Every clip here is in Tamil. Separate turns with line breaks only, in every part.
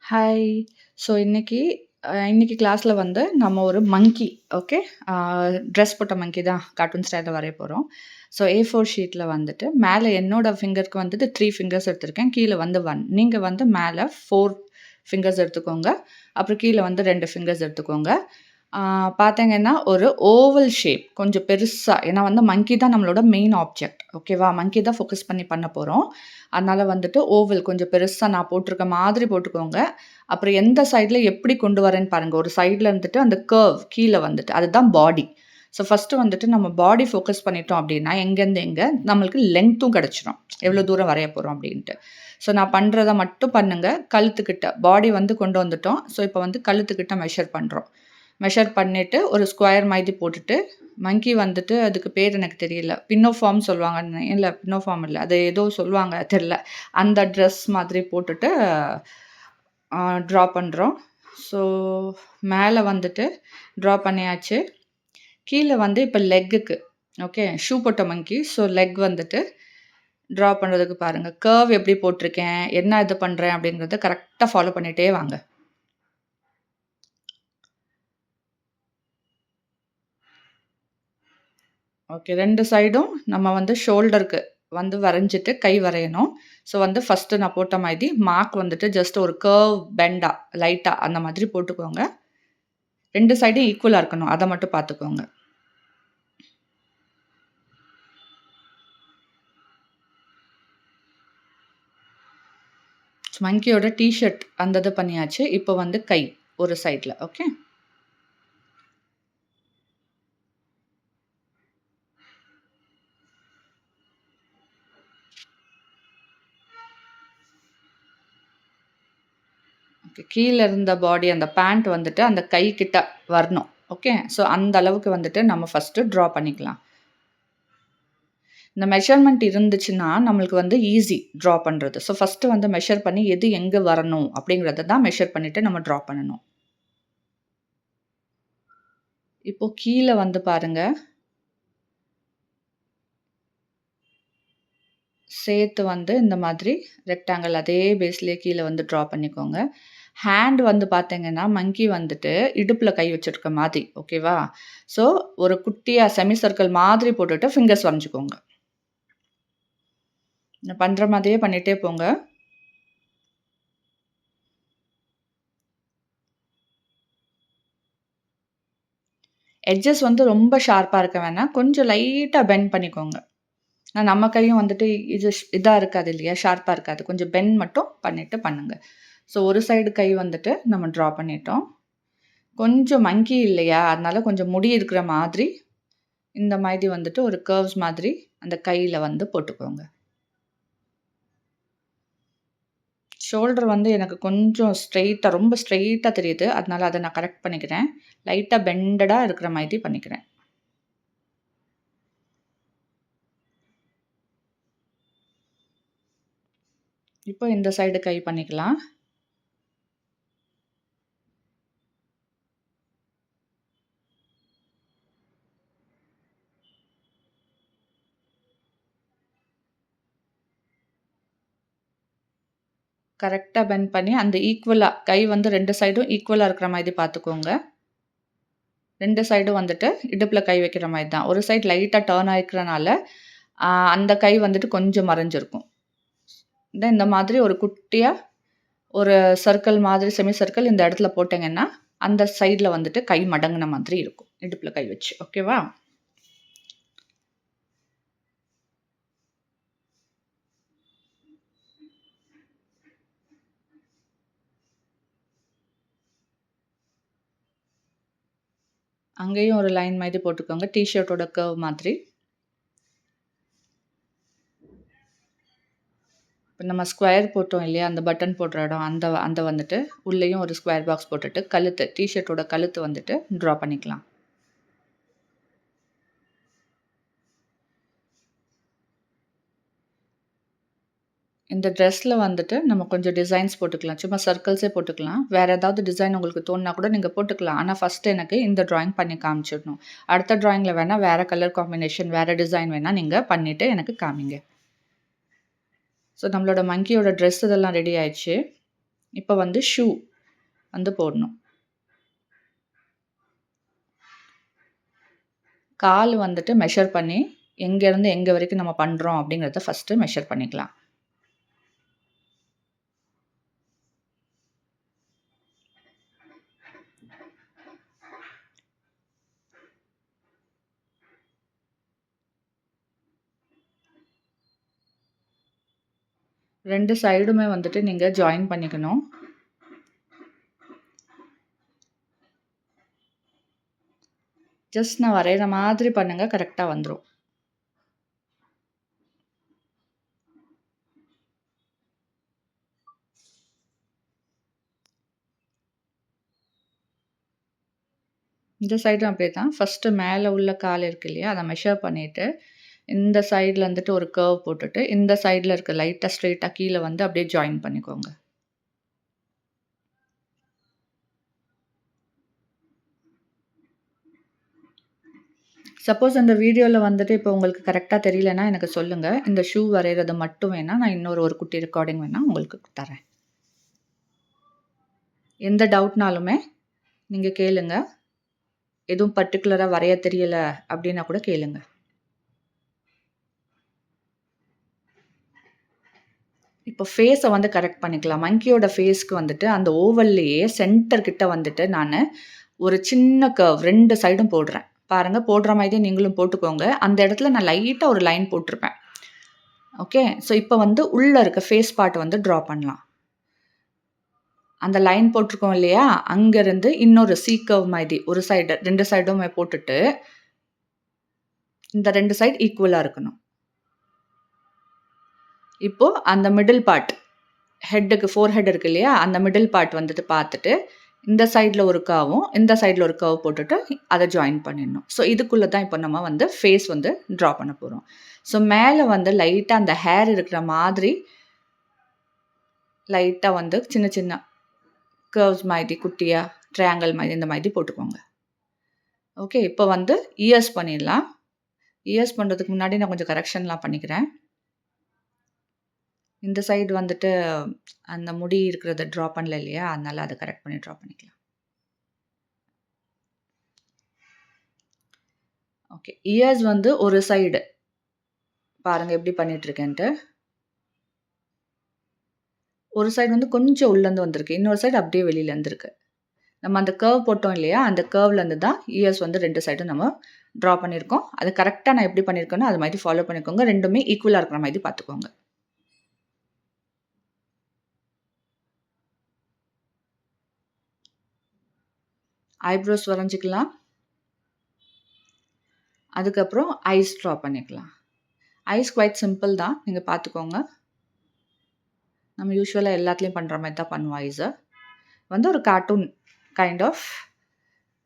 ஹாய். ஸோ இன்னைக்கு கிளாஸ்ல வந்து நம்ம ஒரு மங்கி ஓகே. ட்ரெஸ் போட்ட மங்கி தான் கார்ட்டூன் ஸ்டைல்ல வரைய போறோம். ஸோ A4 ஷீட்ல வந்துட்டு மேல என்னோட ஃபிங்கருக்கு வந்துட்டு 3 ஃபிங்கர்ஸ் எடுத்திருக்கேன். கீழ வந்து 1. நீங்க வந்து மேல 4 ஃபிங்கர்ஸ் எடுத்துக்கோங்க. அப்புறம் கீழ வந்து 2 ஃபிங்கர்ஸ் எடுத்துக்கோங்க. ஆ பார்த்தீங்கன்னா, ஒரு ஓவல் ஷேப் கொஞ்சம் பெருசா ஏன்னா வந்து மங்கி தான் நம்மளோட மெயின் ஆப்ஜெக்ட் ஓகேவா? மங்கி தான் ஃபோக்கஸ் பண்ணி பண்ண போறோம். அதனால வந்துட்டு ஓவல் கொஞ்சம் பெருசா நான் போட்டிருக்க மாதிரி போட்டுக்கோங்க. அப்புறம் எந்த சைட்ல எப்படி கொண்டு வரேன்னு பாருங்க. ஒரு சைட்ல இருந்துட்டு அந்த கர்வ் கீழ வந்துட்டு அதுதான் பாடி. ஸோ ஃபர்ஸ்ட்டு வந்துட்டு நம்ம பாடி ஃபோக்கஸ் பண்ணிட்டோம் அப்படின்னா, எங்கேருந்து எங்க நம்மளுக்கு லெங்த்தும் கிடைச்சிரும். எவ்வளோ தூரம் வரைய போறோம் அப்படின்ட்டு. ஸோ நான் பண்றத மட்டும் பண்ணுங்க. கழுத்துக்கிட்ட பாடி வந்து கொண்டு வந்துட்டோம். ஸோ இப்போ வந்து கழுத்துக்கிட்ட மெஷர் பண்றோம். மெஷர் பண்ணிட்டு ஒரு ஸ்கொயர் மாதிரி போட்டுட்டு, மங்கி வந்துட்டு அதுக்கு பேர் எனக்கு தெரியல. பின்னோஃபார்ம் சொல்லுவாங்கன்னு இல்ல பின்னோஃபார்ம் இல்ல. அது ஏதோ சொல்லுவாங்க தெர்ல. அந்த ட்ரெஸ் மாதிரி போட்டுட்டு ட்ரா பண்றோம். ஸோ மேல வந்துட்டு ட்ரா பண்ணியாச்சு. கீழ வந்து இப்ப லெக்குக்கு ஓகே. ஷூ போட்ட மங்கி. ஸோ லெக் வந்துட்டு ட்ரா பண்றதுக்கு பாருங்க. கர்வ் எப்படி போட்டிருக்கேன், என்ன இது பண்றேன் அப்படிங்கிறத கரெக்ட்டா ஃபாலோ பண்ணிட்டே வாங்க. ஓகே. 2 சைடும் நம்ம வந்து ஷோல்டருக்கு வந்து வரைஞ்சிட்டு கை வரையணும். ஸோ வந்து ஃபர்ஸ்ட்டு நான் போட்ட மாதிரி மார்க் வந்துட்டு ஜஸ்ட் ஒரு கர்வ் பெண்டா லைட்டா அந்த மாதிரி போட்டுக்கோங்க. 2 சைடும் ஈக்குவலா இருக்கணும். அத மட்டும் பார்த்துக்கோங்க. மங்கியோட டீ ஷர்ட் அந்த இது பண்ணியாச்சு. இப்போ வந்து கை ஒரு சைட்ல ஓகே. ஓகே. கீழ இருந்த பாடி அந்த பேண்ட் வந்துட்டு அந்த கை கிட்ட வரணும். ஓகே. ஸோ அந்த அளவுக்கு வந்துட்டு நம்ம ஃபர்ஸ்ட்டு ட்ரா பண்ணிக்கலாம். இந்த மெஷர்மென்ட் இருந்துச்சுன்னா, நம்மளுக்கு வந்து ஈஸி ட்ரா பண்றது. ஸோ ஃபர்ஸ்ட்டு வந்து மெஷர் பண்ணி எது எங்க வரணும் அப்படிங்கிறத தான் மெஷர் பண்ணிட்டு நம்ம ட்ரா பண்ணணும். இப்போ கீழ வந்து பாருங்க. சேர்த்து வந்து இந்த மாதிரி ரெக்டாங்கிள் அதே பேஸ்லயே கீழ வந்து ட்ரா பண்ணிக்கோங்க. ஹேண்ட் வந்து பார்த்தீங்கன்னா, மங்கி வந்துட்டு இடுப்புல கை வச்சிருக்க மாதிரி ஓகேவா? ஸோ ஒரு குட்டியா செமி சர்க்கிள் மாதிரி போட்டுட்டு ஃபிங்கர்ஸ் வரைஞ்சுக்கோங்க. நான் பண்ற மாதிரியே பண்ணிட்டே போங்க. எட்ஜஸ் வந்து ரொம்ப ஷார்ப்பா இருக்க வேணாம். கொஞ்சம் லைட்டா பெண்ட் பண்ணிக்கோங்க. நம்ம கையும் வந்துட்டு இதா இருக்காது இல்லையா? ஷார்ப்பா இருக்காது. கொஞ்சம் பெண்ட் மட்டும் பண்ணிட்டு பண்ணுங்க. ஸோ ஒரு சைடு கை வந்துட்டு நம்ம ட்ரா பண்ணிட்டோம். கொஞ்சம் மங்கி இல்லையா? அதனால கொஞ்சம் முடி இருக்கிற மாதிரி, இந்த மாதிரி வந்துட்டு ஒரு கர்வ்ஸ் மாதிரி அந்த கையில வந்து போட்டுக்கோங்க. ஷோல்டர் வந்து எனக்கு கொஞ்சம் ரொம்ப ஸ்ட்ரெய்ட்டா தெரியுது. அதனால அத நான் கரெக்ட் பண்ணிக்கிறேன். லைட்டா பெண்டடா இருக்கிற மாதிரி பண்ணிக்கிறேன். இப்போ இந்த சைடு கை பண்ணிக்கலாம். கரெக்ட்டா பெண்ட் பண்ணி அந்த ஈக்குவலா கை வந்து 2 சைடும் ஈக்குவலா இருக்கிற மாதிரி பார்த்துக்கோங்க. 2 சைடும் வந்துட்டு இடுப்புல கை வைக்கிற மாரி தான். ஒரு சைடு லைட்டா டர்ன் ஆயிக்கிறனால, அந்த கை வந்துட்டு கொஞ்சம் மறைஞ்சிருக்கும். தென் இந்த மாதிரி ஒரு குட்டியா ஒரு சர்க்கிள் மாதிரி செமி சர்க்கிள் இந்த இடத்துல போட்டீங்கன்னா, அந்த சைட்ல வந்துட்டு கை மடங்குன மாதிரி இருக்கும். இடுப்புல கை வச்சு. ஓகேவா? அங்கேயும் ஒரு லைன் மாதிரி போட்டுக்கோங்க. டீ ஷர்ட்டோட கர்வ் மாதிரி. இப்ப நம்ம ஸ்கொயர் போட்டோம் இல்லையா? அந்த பட்டன் போடுற இடம் அந்த அந்த வந்துட்டு உள்ளேயும் ஒரு ஸ்கொயர் பாக்ஸ் போட்டுட்டு கழுத்து டீ ஷர்ட்டோட கழுத்து வந்துட்டு ட்ரா பண்ணிக்கலாம். இந்த ட்ரெஸ்ல வந்துட்டு நம்ம கொஞ்சம் டிசைன்ஸ் போட்டுக்கலாம். சும்மா சர்க்கிள்ஸே போட்டுக்கலாம். வேற ஏதாவது டிசைன் உங்களுக்கு தோணுனா கூட நீங்க போட்டுக்கலாம். ஆனா ஃபர்ஸ்ட் எனக்கு இந்த டிராயிங் பண்ணி காமிச்சிடணும். அடுத்த டிராயிங்ல வேணா வேற கலர் காம்பினேஷன், வேற டிசைன் வேணா நீங்க பண்ணிட்டு எனக்கு காமிங்க. ஸோ நம்மளோட மங்கியோட ட்ரெஸ் இதெல்லாம் ரெடி ஆயிடுச்சு. இப்போ வந்து ஷூ வந்து போடணும். கால் வந்துட்டு மெஷர் பண்ணி எங்கேருந்து எங்கே வரைக்கும் நம்ம பண்ணுறோம் அப்படிங்கிறத ஃபஸ்ட்டு மெஷர் பண்ணிக்கலாம். ரெண்டு சைடுமே வந்துட்டு நீங்கள் ஜாயின் பண்ணிக்கணும். ஜஸ்ட் நான் வரைகிற மாதிரி பண்ணுங்கள், கரெக்டாக வந்துடும். இந்த சைடும் அப்படியே தான். ஃபஸ்ட்டு மேலே உள்ள கால் இருக்கு இல்லையா, அதை மெஷர் பண்ணிவிட்டு இந்த சைடில் வந்துட்டு ஒரு கர்வ் போட்டுட்டு இந்த சைடில் இருக்க லைட்டாக ஸ்ட்ரெயிட்டாக கீழே வந்து அப்படியே ஜாயின் பண்ணிக்கோங்க. சப்போஸ் அந்த வீடியோவில் வந்துட்டு இப்போ உங்களுக்கு கரெக்டாக தெரியலன்னா எனக்கு சொல்லுங்கள். இந்த ஷூ வரைகிறது மட்டும் வேணால் நான் இன்னொரு குட்டி ரெக்கார்டிங் வேணால் உங்களுக்கு தரேன். எந்த டவுட்னாலுமே நீங்கள் கேளுங்க. எதுவும் பர்டிகுலராக வரைய தெரியல அப்படின்னா கூட கேளுங்க. இப்போ ஃபேஸை வந்து கரெக்ட் பண்ணிக்கலாம். மங்கியோட ஃபேஸ்க்கு வந்துட்டு அந்த ஓவல்லையே சென்டர் கிட்ட வந்துட்டு நான் ஒரு சின்ன கர்வ் 2 சைடும் போடுறேன். பாருங்கள், போடுற மாதிரி நீங்களும் போட்டுக்கோங்க. அந்த இடத்துல நான் லைட்டாக ஒரு லைன் போட்டிருப்பேன். ஓகே, ஸோ இப்போ வந்து உள்ளே இருக்க ஃபேஸ் பார்ட் வந்து ட்ரா பண்ணலாம். அந்த லைன் போட்டிருக்கோம் இல்லையா, அங்கேருந்து இன்னொரு சி கர்வ் மாதிரி ஒரு சைடு 2 சைடுமே போட்டுட்டு இந்த 2 சைடு ஈக்குவலாக இருக்கணும். இப்போது அந்த மிடில் பார்ட் ஹெட்டுக்கு ஃபோர்ஹெட் இருக்கு இல்லையா, அந்த மிடில் பார்ட் வந்துட்டு பார்த்துட்டு இந்த சைடில் ஒரு கர்வும் இந்த சைடில் ஒரு கர்வ் போட்டுட்டு அதை ஜாயின் பண்ணிடணும். ஸோ இதுக்குள்ளே தான் இப்போ நம்ம வந்து ஃபேஸ் வந்து ட்ரா பண்ண போகிறோம். ஸோ மேலே வந்து லைட்டாக அந்த ஹேர் இருக்கிற மாதிரி லைட்டாக வந்து சின்ன சின்ன கர்வ்ஸ் மாதிரி குட்டியாக ட்ரையாங்கிள் மாதிரி இந்த மாதிரி போட்டுக்கோங்க. ஓகே, இப்போ வந்து இயர்ஸ் பண்ணிடலாம். இயர்ஸ் பண்ணுறதுக்கு முன்னாடி நான் கொஞ்சம் கரெக்ஷன்லாம் பண்ணிக்கிறேன். இந்த சைடு வந்துட்டு அந்த முடி இருக்கிறத ட்ரா பண்ணல இல்லையா, அதனால் அதை கரெக்ட் பண்ணி ட்ரா பண்ணிக்கலாம். ஓகே, இயர்ஸ் வந்து ஒரு சைடு பாருங்கள் எப்படி பண்ணிகிட்ருக்கேன்ட்டு. ஒரு சைடு வந்து கொஞ்சம் உள்ளேருந்து வந்திருக்கு, இன்னொரு சைடு அப்படியே வெளியிலேருந்து இருக்குது. நம்ம அந்த கர்வ் போட்டோம் இல்லையா, அந்த கர்வ்லேருந்து தான் இயர்ஸ் வந்து 2 சைடும் நம்ம ட்ரா பண்ணியிருக்கோம். அது கரெக்டாக நான் எப்படி பண்ணியிருக்கேனோ அது மாதிரி ஃபாலோ பண்ணிக்கோங்க. ரெண்டுமே ஈக்குவலாக இருக்கிற மாதிரி பார்த்துக்கோங்க. ஐப்ரோஸ் வரைஞ்சிக்கலாம். அதுக்கப்புறம் ஐஸ் ட்ரா பண்ணிக்கலாம். ஐஸ் குவைட் சிம்பிள் தான், நீங்கள் பார்த்துக்கோங்க. நம்ம யூஸ்வலாக எல்லாத்துலேயும் பண்ணுற மாதிரி தான் பண்ணுவோம். ஐஸை வந்து ஒரு கார்ட்டூன் கைண்ட் ஆஃப்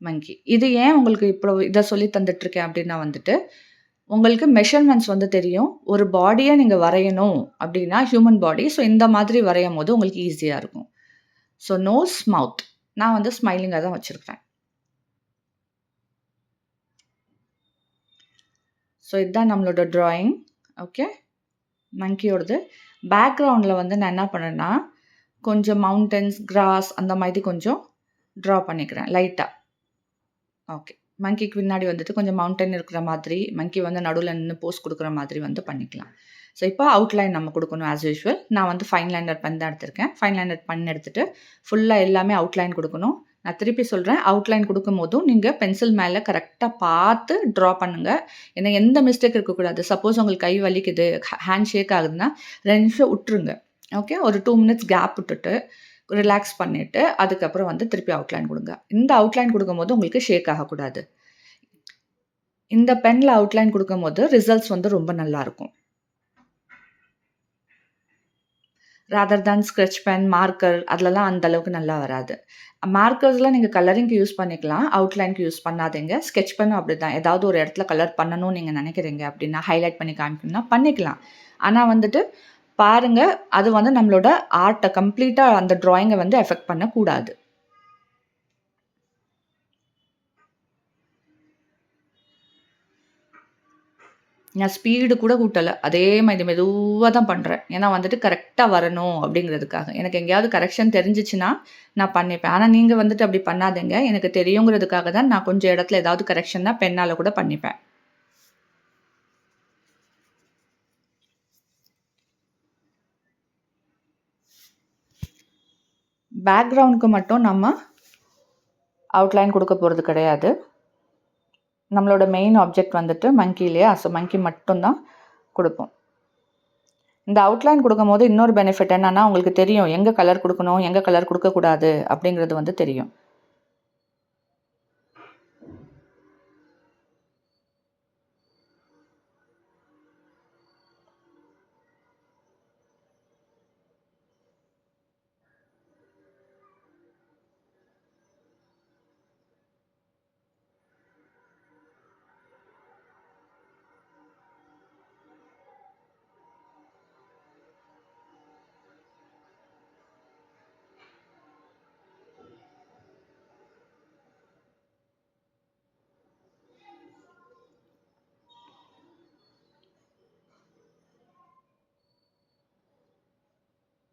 மங்கி. இது ஏன் உங்களுக்கு இப்போ இதை சொல்லி தந்துட்டுருக்கேன் அப்படின்னா வந்துட்டு உங்களுக்கு மெஷர்மெண்ட்ஸ் வந்து தெரியும். ஒரு பாடியை நீங்கள் வரையணும் அப்படின்னா ஹியூமன் பாடி, ஸோ இந்த மாதிரி வரையும் போது உங்களுக்கு ஈஸியாக இருக்கும். ஸோ நோஸ், மவுத் நான் வந்து ஸ்மைலிங்காக தான் வச்சுருக்கிறேன். ஸோ இதுதான் நம்மளோட ட்ராயிங். ஓகே, மங்கியோடது. பேக்ரவுண்டில் வந்து நான் என்ன பண்ணேன்னா கொஞ்சம் மவுண்டன்ஸ், கிராஸ் அந்த மாதிரி கொஞ்சம் ட்ரா பண்ணிக்கிறேன் லைட்டாக. ஓகே, மங்கிக்கு பின்னாடி வந்துட்டு கொஞ்சம் மவுண்டன் இருக்கிற மாதிரி, மங்கி வந்து நடுவில் நின்று போஸ் கொடுக்குற மாதிரி வந்து பண்ணிக்கலாம். ஸோ இப்போ அவுட்லைன் நம்ம கொடுக்கணும் ஆஸ் யூஷுவல். நான் வந்து ஃபைன் லைனர் பென் தான் எடுத்திருக்கேன். ஃபைன் லைனர் பென் எடுத்துகிட்டு ஃபுல்லாக எல்லாமே அவுட்லைன் கொடுக்கணும். நான் திருப்பி சொல்கிறேன், அவுட்லைன் கொடுக்கும் போதும் நீங்கள் பென்சில் மேலே கரெக்டாக பார்த்து ட்ரா பண்ணுங்கள். ஏன்னா எந்த மிஸ்டேக் இருக்கக்கூடாது. சப்போஸ் உங்களுக்கு கை வலிக்குது, ஹேண்ட் ஷேக் ஆகுதுன்னா 2 நிமிஷம் விட்டுருங்க. ஓகே, ஒரு 2 மினிட்ஸ் கேப் விட்டுட்டு ரிலாக்ஸ் பண்ணிவிட்டு அதுக்கப்புறம் வந்து திருப்பி அவுட்லைன் கொடுங்க. இந்த அவுட்லைன் கொடுக்கும்போது உங்களுக்கு ஷேக் ஆகக்கூடாது. இந்த பெனில் அவுட்லைன் கொடுக்கும்போது ரிசல்ட்ஸ் வந்து ரொம்ப நல்லாயிருக்கும். Rather than sketch pen, marker அதிலலாம் அந்தளவுக்கு நல்லா வராது. மார்க்கர்ஸ்லாம் நீங்கள் கலரிங்க்கு யூஸ் பண்ணிக்கலாம், அவுட்லைனுக்கு யூஸ் பண்ணாதீங்க. ஸ்கெட்ச் பென்னும் அப்படி தான். ஏதாவது ஒரு இடத்துல கலர் பண்ணணும்னு நீங்கள் நினைக்கிறீங்க அப்படின்னா, ஹைலைட் பண்ணி காமிக்கணும்னா பண்ணிக்கலாம். ஆனால் வந்துட்டு பாருங்கள், அது வந்து நம்மளோட ஆர்ட்டை கம்ப்ளீட்டாக அந்த ட்ராயிங்கை வந்து எஃபெக்ட் பண்ணக்கூடாது. நான் ஸ்பீடு கூட கூட்டல. அதே மாதிரி மெதுவா தான் பண்றேன். ஏன்னா வந்துட்டு கரெக்ட்டா வரணும் அப்படிங்கிறதுக்காக. எனக்கு எங்கேயாவது கரெக்ஷன் தெரிஞ்சுச்சுன்னா, நான் பண்ணிப்பேன். ஆனா நீங்க வந்துட்டு அப்படி பண்ணாதீங்க. எனக்கு தெரியுங்கிறதுக்காக தான் நான் கொஞ்சம் இடத்துல ஏதாவது கரெக்ஷன்னா பென்னால கூட பண்ணிப்பேன். பேக்கிரவுண்டுக்கு மட்டும் நம்ம அவுட்லைன் குடுக்க போறது கிடையாது. நம்மளோட மெயின் ஆப்ஜெக்ட் வந்துட்டு மங்கி இல்லையா? ஸோ மங்கி மட்டும் தான் குடுப்போம். இந்த அவுட்லைன் குடுக்கும்போது இன்னொரு பெனிஃபிட் என்னன்னா, உங்களுக்கு தெரியும் எங்க கலர் குடுக்கணும், எங்க கலர் குடுக்கக்கூடாது அப்படிங்கிறது வந்து தெரியும்.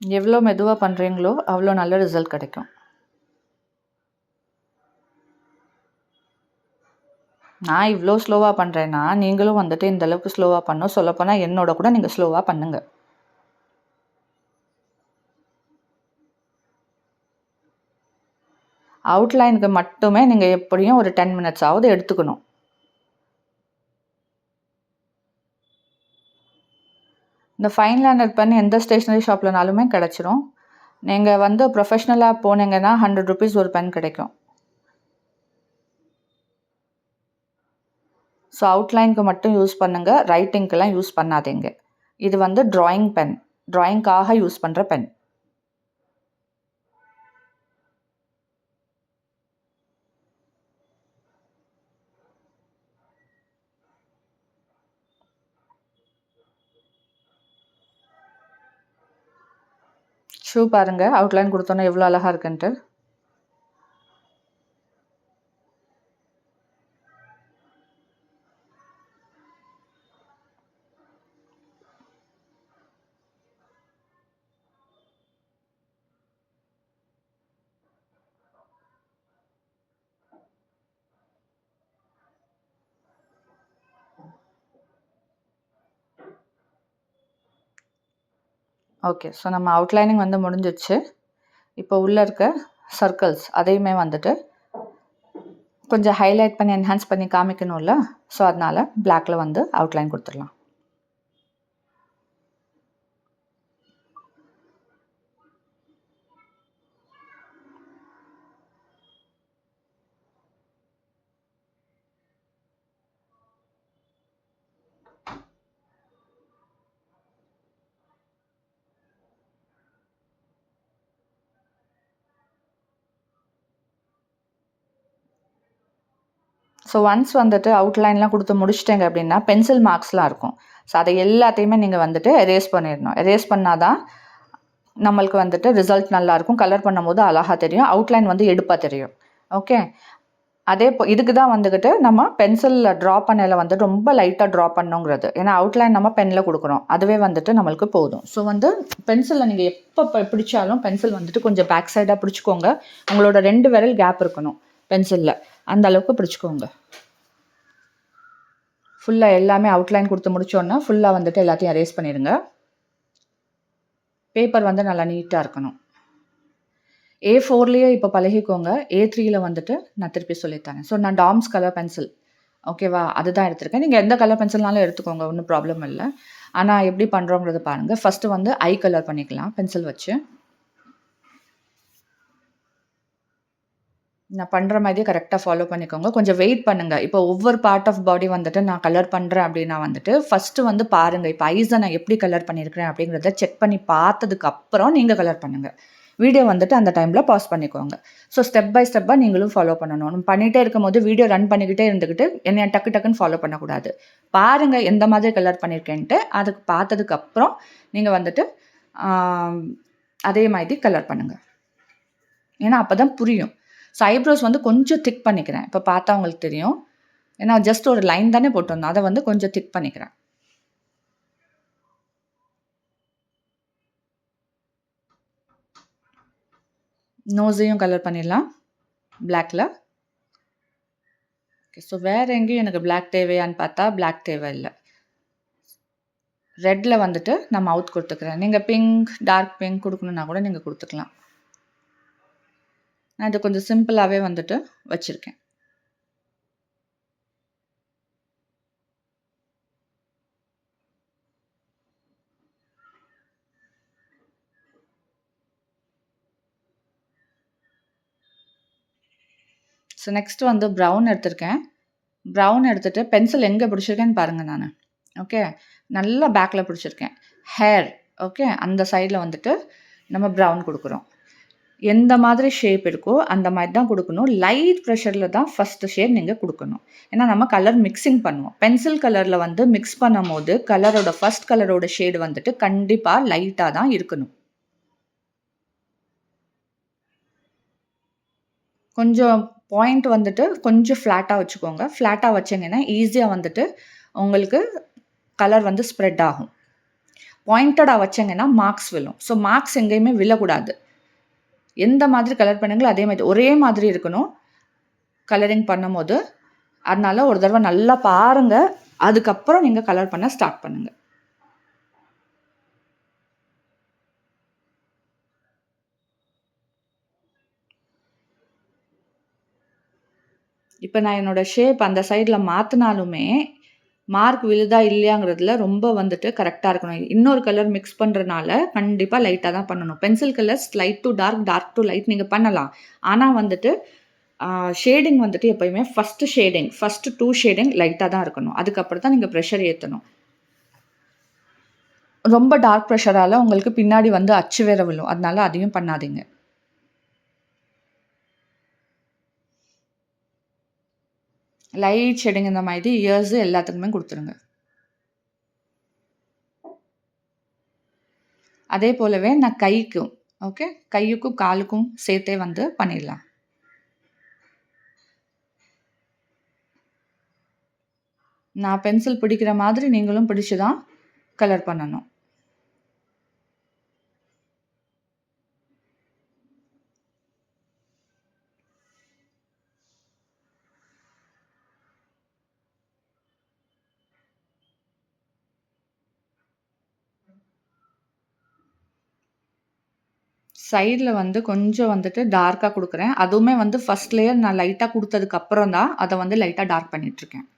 எவ்வளோ மெதுவா பண்றீங்களோ, அவ்வளோ நல்ல ரிசல்ட் கிடைக்கும். நான் இவ்ளோ ஸ்லோவா பண்றேன்னா, நீங்களும் வந்துட்டு இந்த அளவுக்கு ஸ்லோவா பண்ணணும். சொல்லப்போனா என்னோட கூட நீங்க ஸ்லோவா பண்ணுங்க. அவுட்லைனுக்கு மட்டுமே நீங்க எப்படியும் ஒரு 10 மினிட்ஸ் ஆவது எடுத்துக்கணும். இந்த ஃபைன் லைனர் பென் எந்த ஸ்டேஷனரி ஷாப்லனாலுமே கிடைச்சிரும். நீங்க வந்து ப்ரொஃபஷ்னலா போனீங்கன்னா ₹100 ஒரு பென் கிடைக்கும். ஸோ அவுட்லைனுக்கு மட்டும் யூஸ் பண்ணுங்க. ரைட்டிங்க்கெல்லாம் யூஸ் பண்ணாதீங்க. இது வந்து ட்ராயிங் பென். ட்ராயிங்க்காக யூஸ் பண்ற பென். ஷூ பாருங்க. அவுட்லைன் குடுத்தோனே எவ்வளோ அழகா இருக்குன்ட்டு. ஓகே. ஸோ நம்ம அவுட்லைனிங் வந்து முடிஞ்சிருச்சு. இப்போ உள்ள இருக்க சர்க்கிள்ஸ் அதையுமே வந்துட்டு கொஞ்சம் ஹைலைட் பண்ணி என்ஹான்ஸ் பண்ணி காமிக்கணும்ல. ஸோ அதனால பிளாக்ல வந்து அவுட்லைன் குடுத்துடலாம். ஸோ ஒன்ஸ் வந்துட்டு அவுட்லைன்லாம் குடுத்து முடிச்சுட்டீங்க அப்படின்னா, பென்சில் மார்க்ஸ்லாம் இருக்கும். ஸோ அதை எல்லாத்தையுமே நீங்க வந்துட்டு எரேஸ் பண்ணிடணும். எரேஸ் பண்ணா தான் நம்மளுக்கு வந்துட்டு ரிசல்ட் நல்லாயிருக்கும். கலர் பண்ணும்போது அழகா தெரியும். அவுட்லைன் வந்து எடுப்பா தெரியும். ஓகே. இதுக்கு தான் வந்துக்கிட்டு நம்ம பென்சில்ல ட்ரா பண்ணையில வந்து ரொம்ப லைட்டா ட்ரா பண்ணணுங்கிறது. ஏன்னா அவுட்லைன் நம்ம பென்ல குடுக்குறோம். அதுவே வந்துட்டு நம்மளுக்கு போதும். ஸோ வந்து பென்சில்ல நீங்க எப்ப பிடிச்சாலும் பென்சில் வந்துட்டு கொஞ்சம் பேக் சைடா பிடிச்சுக்கோங்க. உங்களோட 2 விரல் கேப் இருக்கணும் பென்சில்ல. அந்த அளவுக்கு பிடிச்சுக்கோங்க. ஃபுல்லா எல்லாமே அவுட்லைன் குடுத்து முடிச்சோன்னா, ஃபுல்லா வந்துட்டு எல்லாத்தையும் எரேஸ் பண்ணிடுங்க. பேப்பர் வந்து நல்லா நீட்டா இருக்கணும். A4லயே இப்போ பழகிக்கோங்க. A3ல வந்துட்டு நான் திருப்பி சொல்லி தரேன். ஸோ நான் டாம்ஸ் கலர் பென்சில் ஓகேவா? அதுதான் எடுத்திருக்கேன். நீங்க எந்த கலர் பென்சில்னாலும் எடுத்துக்கோங்க. ஒண்ணும் ப்ராப்ளம் இல்ல. ஆனா எப்படி பண்றோங்கிறத பாருங்க. ஃபர்ஸ்ட்டு வந்து ஐ கலர் பண்ணிக்கலாம் பென்சில் வச்சு. நான் பண்ற மாதிரியே கரெக்ட்டா ஃபாலோ பண்ணிக்கோங்க. கொஞ்சம் வெயிட் பண்ணுங்க. இப்போ ஒவ்வொரு பார்ட் ஆஃப் பாடி வந்துட்டு நான் கலர் பண்றேன் அப்படின்னா வந்துட்டு, ஃபர்ஸ்ட்டு வந்து பாருங்க. இப்போ ஐஸ நான் எப்படி கலர் பண்ணியிருக்கிறேன் அப்படிங்கிறத செக் பண்ணி பார்த்ததுக்கு அப்புறம் நீங்க கலர் பண்ணுங்க. வீடியோ வந்துட்டு அந்த டைம்ல பாஸ் பண்ணிக்கோங்க. ஸோ ஸ்டெப் பை ஸ்டெப்பா நீங்களும் ஃபாலோ பண்ணணும். நம்ம பண்ணிட்டே இருக்கும்போது வீடியோ ரன் பண்ணிக்கிட்டே இருந்துகிட்டு, என்னைய டக்கு டக்குன்னு ஃபாலோ பண்ணக்கூடாது. பாருங்க எந்த மாதிரி கலர் பண்ணியிருக்கேன்ட்டு. அதுக்கு பார்த்ததுக்கு அப்புறம் நீங்க வந்துட்டு ஆ அதே மாதிரி கலர் பண்ணுங்க. ஏன்னா அப்பதான் புரியும். ஸோ ஐப்ரோஸ் வந்து கொஞ்சம் திக் பண்ணிக்கிறேன். இப்போ பார்த்தா உங்களுக்கு தெரியும். ஏன்னா ஜஸ்ட் ஒரு லைன் தானே போட்டிருந்தோம். அத வந்து கொஞ்சம் திக் பண்ணிக்கிறேன். நோஸையும் கலர் பண்ணிடலாம் பிளாக்ல. ஓகே. ஸோ வேறு எங்கேயும் எனக்கு பிளாக் தேவையான்னு பார்த்தா பிளாக் தேவை இல்லை. ரெட்டில் வந்துட்டு நான் மவுத் கொடுத்துக்கிறேன். நீங்கள் பிங்க் டார்க் பிங்க் கொடுக்கணுன்னா கூட நீங்கள் கொடுத்துக்கலாம். நான் இது கொஞ்சம் சிம்பிளாகவே வந்துட்டு வச்சுருக்கேன். ஸோ நெக்ஸ்ட்டு வந்து ப்ரௌன் எடுத்திருக்கேன். ப்ரௌன் எடுத்துகிட்டு பென்சில் எங்கே பிடிச்சிருக்கேன்னு பாருங்கள் நான். ஓகே. நல்லா பேக்கில் பிடிச்சிருக்கேன். Hair okay. அந்த சைடில் வந்துட்டு நம்ம ப்ரௌன் கொடுக்குறோம். எந்த மாதிரி ஷேப் இருக்கோ அந்த மாதிரி தான் கொடுக்கணும். லைட் ப்ரெஷரில் தான் ஃபஸ்ட்டு ஷேட் நீங்கள் கொடுக்கணும். ஏன்னா நம்ம கலர் மிக்சிங் பண்ணுவோம். பென்சில் கலரில் வந்து மிக்ஸ் பண்ணும்போது ஃபஸ்ட் கலரோட ஷேடு வந்துட்டு கண்டிப்பாக லைட்டாக தான் இருக்கணும். கொஞ்சம் பாயிண்ட் வந்துட்டு கொஞ்சம் ஃப்ளாட்டாக வச்சுக்கோங்க. ஃப்ளாட்டாக வச்சிங்கன்னா ஈஸியாக வந்துட்டு உங்களுக்கு கலர் வந்து ஸ்ப்ரெட் ஆகும். பாயிண்டடாக வச்சிங்கன்னா மார்க்ஸ் விழும். ஸோ மார்க்ஸ் எங்கேயுமே விழக்கூடாது. எந்த மாதிரி கலர் பண்ணுங்களோ அதே மாதிரி ஒரே மாதிரி இருக்கணும் கலரிங் பண்ணும்போது. அதனால ஒரு தடவை நல்லா பாருங்கள். அதுக்கப்புறம் நீங்கள் கலர் பண்ண ஸ்டார்ட் பண்ணுங்கள். இப்போ நான் என்னோடய ஷேப் அந்த சைடில் மாற்றினாலுமே மார்க் விழுதா இல்லையாங்கிறதுல ரொம்ப வந்துட்டு கரெக்டாக இருக்கணும். இன்னொரு கலர் மிக்ஸ் பண்ணுறனால கண்டிப்பாக லைட்டாக தான் பண்ணணும். Pencil colours light to dark, dark to light நீங்கள் பண்ணலாம். ஆனால் வந்துட்டு ஷேடிங் வந்துட்டு எப்போயுமே ஃபஸ்ட்டு 2 ஷேடிங் லைட்டாக தான் இருக்கணும். அதுக்கப்புறம் தான் நீங்கள் ப்ரெஷர் ஏற்றணும். ரொம்ப டார்க் ப்ரெஷரால் உங்களுக்கு பின்னாடி வந்து அச்சு வேற விழும். அதனால அதையும் பண்ணாதீங்க. லைட் ஷேடிங் இந்த மாதிரி இயர்ஸு எல்லாத்துக்குமே கொடுத்துருங்க. அதே போலவே நான் கைக்கும் ஓகே கையுக்கும் காலுக்கும் சேர்த்தே வந்து பண்ணிடலாம். நான் பென்சில் பிடிக்கிற மாதிரி நீங்களும் பிடிச்சு தான் கலர் பண்ணணும். சைடில் வந்து கொஞ்சம் வந்துட்டு டார்க்காக கொடுக்குறேன். அதுவுமே வந்து ஃபஸ்ட் லேயர் நான் லைட்டாக கொடுத்ததுக்கு அப்புறம் தான் அதை வந்து லைட்டாக டார்க் பண்ணிகிட்ருக்கேன்.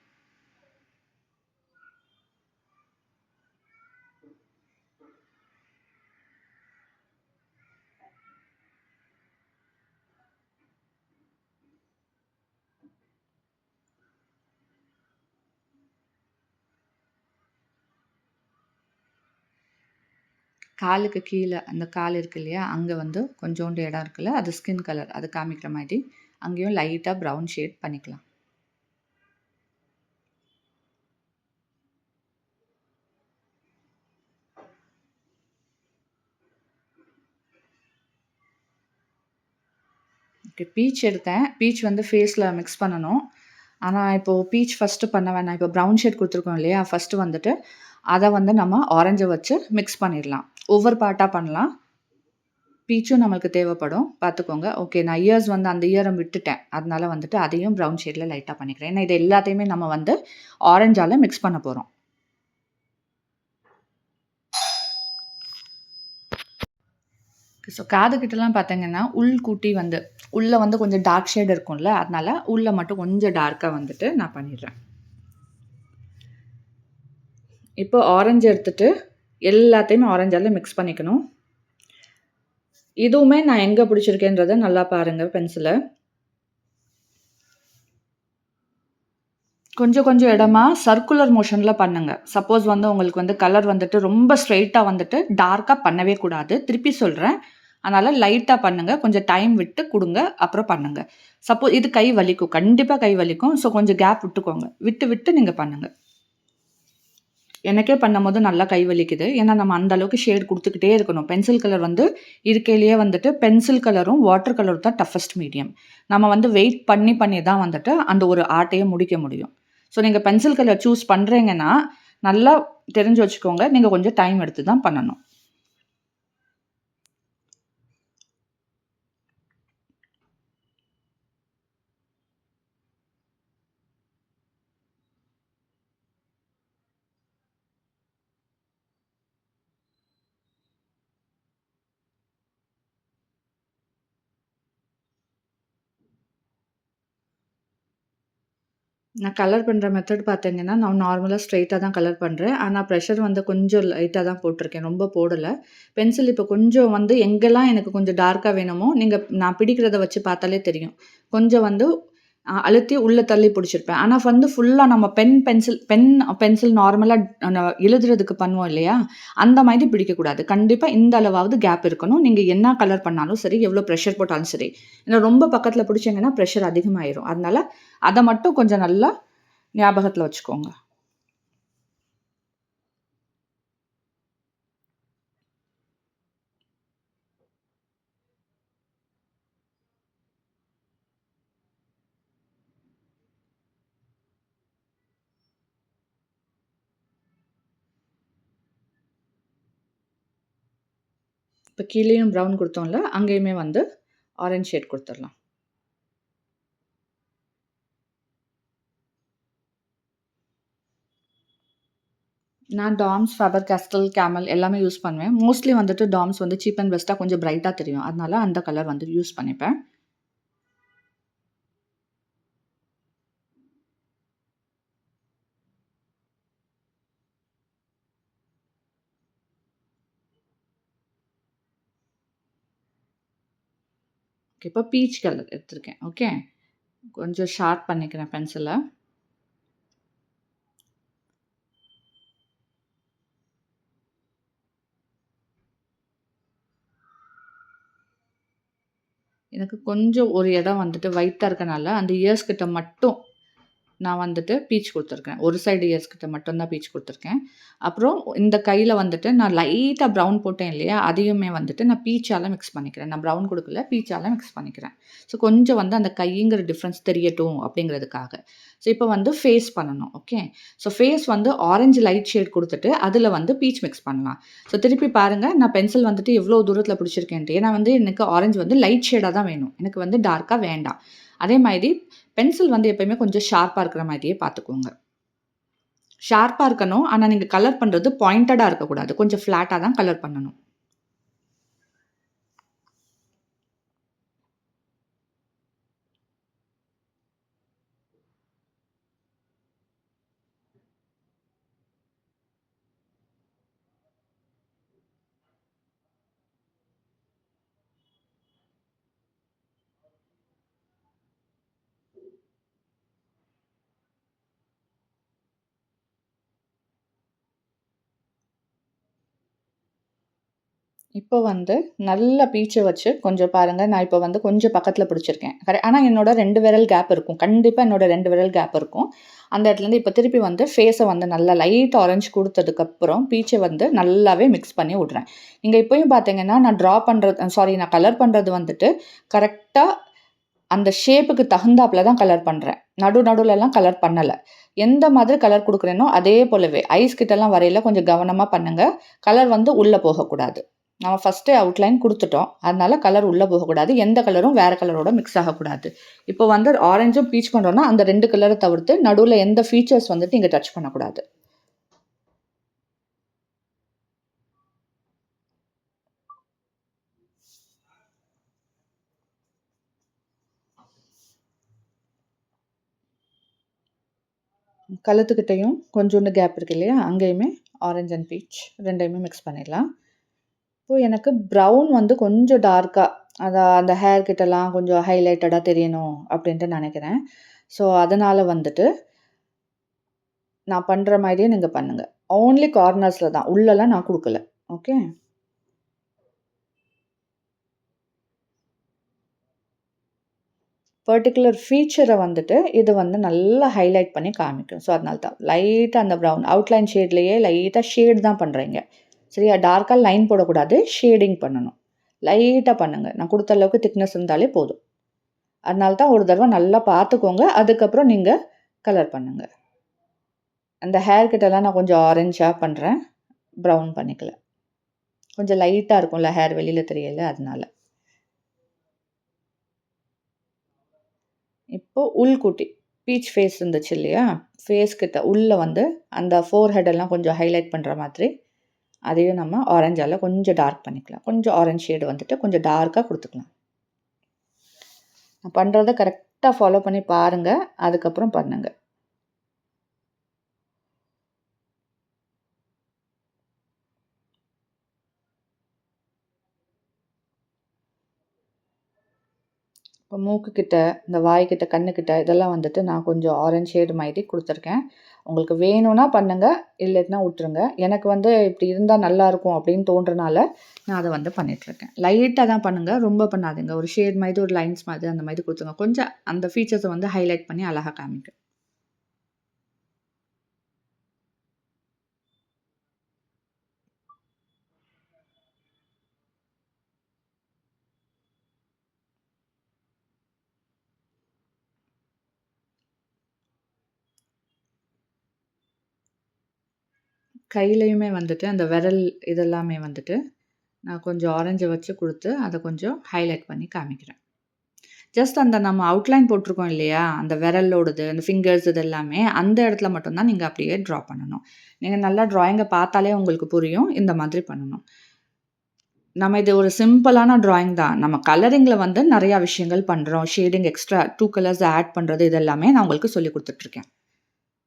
காலுக்கு கீழே அந்த கால் இருக்கு இல்லையா, அங்கே வந்து கொஞ்சோண்டு இடம் இருக்குல்ல, அது ஸ்கின் கலர் அது காமிக்கிற மாதிரி அங்கேயும் லைட்டாக ப்ரௌன் ஷேட் பண்ணிக்கலாம். ஓகே. பீச் எடுத்தேன். பீச் வந்து ஃபேஸில் மிக்ஸ் பண்ணணும். ஆனால் இப்போது பீச் ஃபஸ்ட்டு பண்ண வேணாம். இப்போ ப்ரௌன் ஷேட் கொடுத்துருக்கோம் இல்லையா, ஃபஸ்ட்டு வந்துட்டு அதை வந்து நம்ம ஆரஞ்சை வச்சு மிக்ஸ் பண்ணிடலாம். ஒவ்வொரு பார்ட்டாக பண்ணலாம். பீச்சும் நம்மளுக்கு தேவைப்படும், பார்த்துக்கோங்க. ஓகே. நான் இயர்ஸ் வந்து அந்த இயரை விட்டுட்டேன். அதனால வந்துட்டு அதையும் ப்ரௌன் ஷேடில் லைட்டாக பண்ணிக்கிறேன். ஏன்னா இது எல்லாத்தையுமே நம்ம வந்து ஆரஞ்சால் மிக்ஸ் பண்ண போகிறோம். ஸோ காதுகிட்டலாம் பார்த்தீங்கன்னா உள்கூட்டி வந்து உள்ளே வந்து கொஞ்சம் டார்க் ஷேட் இருக்கும்ல, அதனால உள்ளே மட்டும் கொஞ்சம் டார்க்காக வந்துட்டு நான் பண்ணிடுறேன். இப்போ ஆரஞ்சு எடுத்துட்டு எல்லாத்தையுமே ஆரஞ்சால் மிக்ஸ் பண்ணிக்கணும். இதுவுமே நான் எங்கே பிடிச்சிருக்கேன்றதை நல்லா பாருங்கள் பென்சிலை. கொஞ்சம் கொஞ்சம் இடமா சர்க்குலர் மோஷனில் பண்ணுங்க. சப்போஸ் வந்து உங்களுக்கு வந்து கலர் வந்துட்டு ரொம்ப ஸ்ட்ரெயிட்டாக வந்துட்டு டார்க்காக பண்ணவே கூடாது. திருப்பி சொல்கிறேன். அதனால் லைட்டாக பண்ணுங்க. கொஞ்சம் டைம் விட்டு கொடுங்க. அப்புறம் பண்ணுங்க. சப்போஸ் இது கை வலிக்கும், கண்டிப்பாக கை வலிக்கும். ஸோ கொஞ்சம் கேப் விட்டுக்கோங்க. விட்டு நீங்கள் பண்ணுங்கள். எனக்கே பண்ணும்போது நல்லா கை வலிக்குது. ஏன்னா நம்ம அந்த அளவுக்கு ஷேட் கொடுத்துக்கிட்டே இருக்கணும். பென்சில் கலர் வந்து இருக்கையிலேயே வந்துட்டு பென்சில் கலரும் வாட்டர் கலரும் தான் டஃபஸ்ட் மீடியம். நம்ம வந்து வெயிட் பண்ணி தான் வந்துட்டு அந்த ஒரு ஆர்ட்டையே முடிக்க முடியும். ஸோ நீங்கள் பென்சில் கலர் சூஸ் பண்ணுறீங்கன்னா நல்லா தெரிஞ்சு வச்சுக்கோங்க. நீங்கள் கொஞ்சம் டைம் எடுத்து தான் பண்ணணும். நான் கலர் பண்ற மெத்தட் பார்த்தீங்கன்னா, நான் நார்மலா ஸ்ட்ரெயிட்டா தான் கலர் பண்றேன். ஆனா ப்ரஷர் வந்து கொஞ்சம் லைட்டா தான் போட்டுருக்கேன். ரொம்ப போடல. பென்சில் இப்போ கொஞ்சம் வந்து எங்கெல்லாம் எனக்கு கொஞ்சம் டார்க்கா வேணுமோ, நான் பிடிக்கிறத வச்சு பார்த்தாலே தெரியும். கொஞ்சம் வந்து அழுத்தி உள்ள தள்ளி பிடிச்சிருப்பேன். ஆனா வந்து ஃபுல்லா நம்ம பென்சில் நார்மலா எழுதுறதுக்கு பண்ணுவோம் இல்லையா? அந்த மாதிரி பிடிக்கக்கூடாது. கண்டிப்பா இந்த அளவாவது கேப் இருக்கணும். நீங்க என்ன கலர் பண்ணாலும் சரி, எவ்வளோ ப்ரெஷர் போட்டாலும் சரி. ஏன்னா ரொம்ப பக்கத்துல பிடிச்சீங்கன்னா, ப்ரெஷர் அதிகமாயிரும். அதனால அத மட்டும் கொஞ்சம் நல்லா ஞாபகத்துல வச்சுக்கோங்க. இப்ப கீழயும் ப்ரவுன் குடுத்தோம்ல, அங்கேயுமே வந்து ஆரஞ்ச் ஷேட் குடுத்துரலாம். நான் டாம்ஸ், ஃபேபர் கேஸ்டில், கேமல் எல்லாமே யூஸ் பண்ணுவேன். மோஸ்ட்லி வந்துட்டு டாம்ஸ் வந்து சீப் அண்ட் பெஸ்ட்டா கொஞ்சம் பிரைட்டா தெரியும். அதனால அந்த கலர் வந்து யூஸ் பண்ணிப்பேன். ஓகே. இப்போ பீச் கலர் எடுத்திருக்கேன். ஓகே. கொஞ்சம் ஷார்ப் பண்ணிக்கிறேன் பென்சில. எனக்கு கொஞ்சம் ஒரு இடம் வந்துட்டு ஒயிட்டா இருக்கனால, அந்த இயர்ஸ் கிட்ட மட்டும் நான் வந்துட்டு பீச் குடுத்துருக்கேன். ஒரு சைடு இயர்ஸ் கிட்ட மட்டும் தான் பீச் குடுத்துருக்கேன். அப்புறம் இந்த கையில வந்துட்டு நான் லைட்டா ப்ரவுன் போட்டேன் இல்லையா? அதையுமே வந்துட்டு நான் பீச்சால மிக்ஸ் பண்ணிக்கிறேன். நான் ப்ரவுன் குடுக்கல. பீச்சால மிக்ஸ் பண்ணிக்கிறேன். ஸோ கொஞ்சம் வந்து அந்த கைங்கிற டிஃபரன்ஸ் தெரியட்டும் அப்படிங்கிறதுக்காக. ஸோ இப்போ வந்து ஃபேஸ் பண்ணணும். ஓகே. ஸோ ஃபேஸ் வந்து ஆரஞ்சு லைட் ஷேட் குடுத்துட்டு, அதில வந்து பீச் மிக்ஸ் பண்ணலாம். ஸோ திருப்பி பாருங்க, நான் பென்சில் வந்துட்டு எவ்வளோ தூரத்தில பிடிச்சிருக்கேன்ட்டு. ஏன்னா வந்து எனக்கு ஆரஞ்சு வந்து லைட் ஷேடா தான் வேணும். எனக்கு வந்து டார்க்கா வேண்டாம். அதே மாதிரி பென்சில் வந்து எப்பயுமே கொஞ்சம் ஷார்ப்பா இருக்கிற மாதிரியே பார்த்துக்கோங்க. ஷார்ப்பா இருக்கணும். ஆனா நீங்க கலர் பண்றது பாயிண்டடா இருக்கக்கூடாது. கொஞ்சம் ஃப்ளாட்டா தான் கலர் பண்ணணும். இப்போ வந்து நல்ல பீச்ச வச்சு கொஞ்சம் பாருங்க, நான் இப்போ வந்து கொஞ்சம் பக்கத்துல பிடிச்சிருக்கேன். ஆனா என்னோட 2 விரல் கேப் இருக்கும். கண்டிப்பா என்னோட 2 விரல் கேப் இருக்கும். அந்த இடத்துலேருந்து இப்போ திருப்பி வந்து ஃபேஸ வந்து நல்லா லைட் ஆரஞ்ச் குடுத்ததுக்கப்புறம், பீச்ச வந்து நல்லாவே மிக்ஸ் பண்ணி விடுறேன். நீங்க இப்பயும் பார்த்தீங்கன்னா, நான் கலர் பண்றது வந்துட்டு கரெக்ட்டா அந்த ஷேப்புக்கு தகுந்தாப்ல தான் கலர் பண்றேன். நடுவுலலாம் கலர் பண்ணல. எந்த மாதிரி கலர் குடுக்குறேனோ, அதே போலவே ஐஸ் கிட்டலாம் வரையில கொஞ்சம் கவனமா பண்ணுங்க. கலர் வந்து உள்ள போகக்கூடாது. நம்ம ஃபர்ஸ்ட்டே அவுட்லைன் குடுத்துட்டோம். அதனால கலர் உள்ள போகக்கூடாது. எந்த கலரும் வேற கலரோட மிக்ஸ் ஆகக்கூடாது. இப்போ வந்து ஆரஞ்சும் பீச் பண்றோம்னா, அந்த 2 கலர தவிர்த்து நடுவுல எந்த ஃபீச்சர்ஸ் வந்துட்டு நீங்க டச் பண்ணக்கூடாது. கழுத்துக்கிட்டயும் கொஞ்சோண்டு கேப் இருக்கு இல்லையா? அங்கேயுமே ஆரஞ்ச் அண்ட் பீச் 2யுமே மிக்ஸ் பண்ணிடலாம். இப்போ எனக்கு ப்ரவுன் வந்து கொஞ்சம் டார்க்கா, அந்த ஹேர் கிட்டலாம் கொஞ்சம் ஹைலைட்டடா தெரியணும் அப்டின்ட்டு நெனைக்கிறேன். ஸோ, அதனால வந்துட்டு நான் பண்ற மாரியே நீங்க பண்ணுங்க. ஓன்லி கார்னர்ஸ்ல தான். உள்ளலாம் நான் குடுக்கல. ஓகே. பர்ட்டிகுலர் ஃபீச்சர வந்துட்டு இது வந்து நல்லா ஹைலைட் பண்ணி காமிக்கும். ஸோ, அதனால தான். லைட்டா அந்த ப்ரவுன் அவுட்லைன் ஷேட்லயே லைட்டா ஷேட் தான் பண்றீங்க. சரியா? டார்க்கா லைன் போடக்கூடாது. ஷேடிங் பண்ணணும். லைட்டா பண்ணுங்க. நான் குடுத்த அளவுக்கு திக்னஸ் இருந்தாலே போதும். அதனால தான் ஒரு தடவ நல்லா பார்த்துக்கோங்க. அதுக்கப்புறம் நீங்க கலர் பண்ணுங்க. அந்த ஹேர் கிட்டலாம் நான் கொஞ்சம் ஆரஞ்சா பண்றேன். ப்ரவுன் பண்ணிக்கல. கொஞ்சம் லைட்டா இருக்கும்ல ஹேர் வெளில தெரியல அதனால. இப்போ உள்குட்டி பீச் ஃபேஸ் இருந்துச்சு இல்லையா? ஃபேஸ் கிட்ட உள்ள வந்து அந்த ஃபோர்ஹெட் எல்லாம் கொஞ்சம் ஹைலைட் பண்ற மாதிரி, அதையும் நம்ம ஆரஞ்சால கொஞ்சம் டார்க் பண்ணிக்கலாம். கொஞ்சம் ஆரஞ்ச் ஷேட் வந்துட்டு கொஞ்சம் டார்க்கா குடுத்துக்கலாம். நான் பண்றத கரெக்ட்டா ஃபாலோ பண்ணி பாருங்க. அதுக்கப்புறம் பண்ணுங்க. இப்போ மூக்குக்கிட்ட, இந்த வாய்க்கிட்ட, கண்ணுக்கிட்ட இதெல்லாம் வந்துட்டு நான் கொஞ்சம் ஆரஞ்ச் ஷேடு மாதிரி குடுத்துருக்கேன். உங்களுக்கு வேணும்னா பண்ணுங்க, இல்லாட்டினா விட்டுருங்க. எனக்கு வந்து இப்படி இருந்தா நல்லாயிருக்கும் அப்படின்னு தோன்றனால, நான் அத வந்து பண்ணிட்டுருக்கேன். லைட்டா தான் பண்ணுங்க, ரொம்ப பண்ணாதீங்க. ஒரு ஷேட் மாதிரி, ஒரு லைன்ஸ் மாதிரி அந்த மாதிரி குடுத்துருங்க. கொஞ்சம் அந்த ஃபீச்சர்ஸ வந்து ஹைலைட் பண்ணி அழகா காமிக்கும். கையிலயுமே வந்துட்டு அந்த விரல் இதெல்லாமே வந்துட்டு, நான் கொஞ்சம் ஆரஞ்ச வச்சு குடுத்து, அத கொஞ்சம் ஹைலைட் பண்ணி காமிக்கிறேன். ஜஸ்ட் அந்த நம்ம அவுட்லைன் போட்டிருக்கோம் இல்லையா? அந்த விரலோடது, அந்த ஃபிங்கர்ஸ் இது எல்லாமே, அந்த இடத்துல மட்டும் தான் நீங்க அப்படியே ட்ரா பண்ணணும். நீங்க நல்லா ட்ராயிங்க பார்த்தாலே உங்களுக்கு புரியும். இந்த மாதிரி பண்ணணும். நம்ம இது ஒரு சிம்பிளான ட்ராயிங் தான். நம்ம கலரிங்ல வந்து நெறைய விஷயங்கள் பண்றோம். ஷேடிங் எக்ஸ்ட்ரா 2 கலர்ஸ் ஆட் பண்றது இது எல்லாமே நான் உங்களுக்கு சொல்லிக் குடுத்துட்டுருக்கேன்.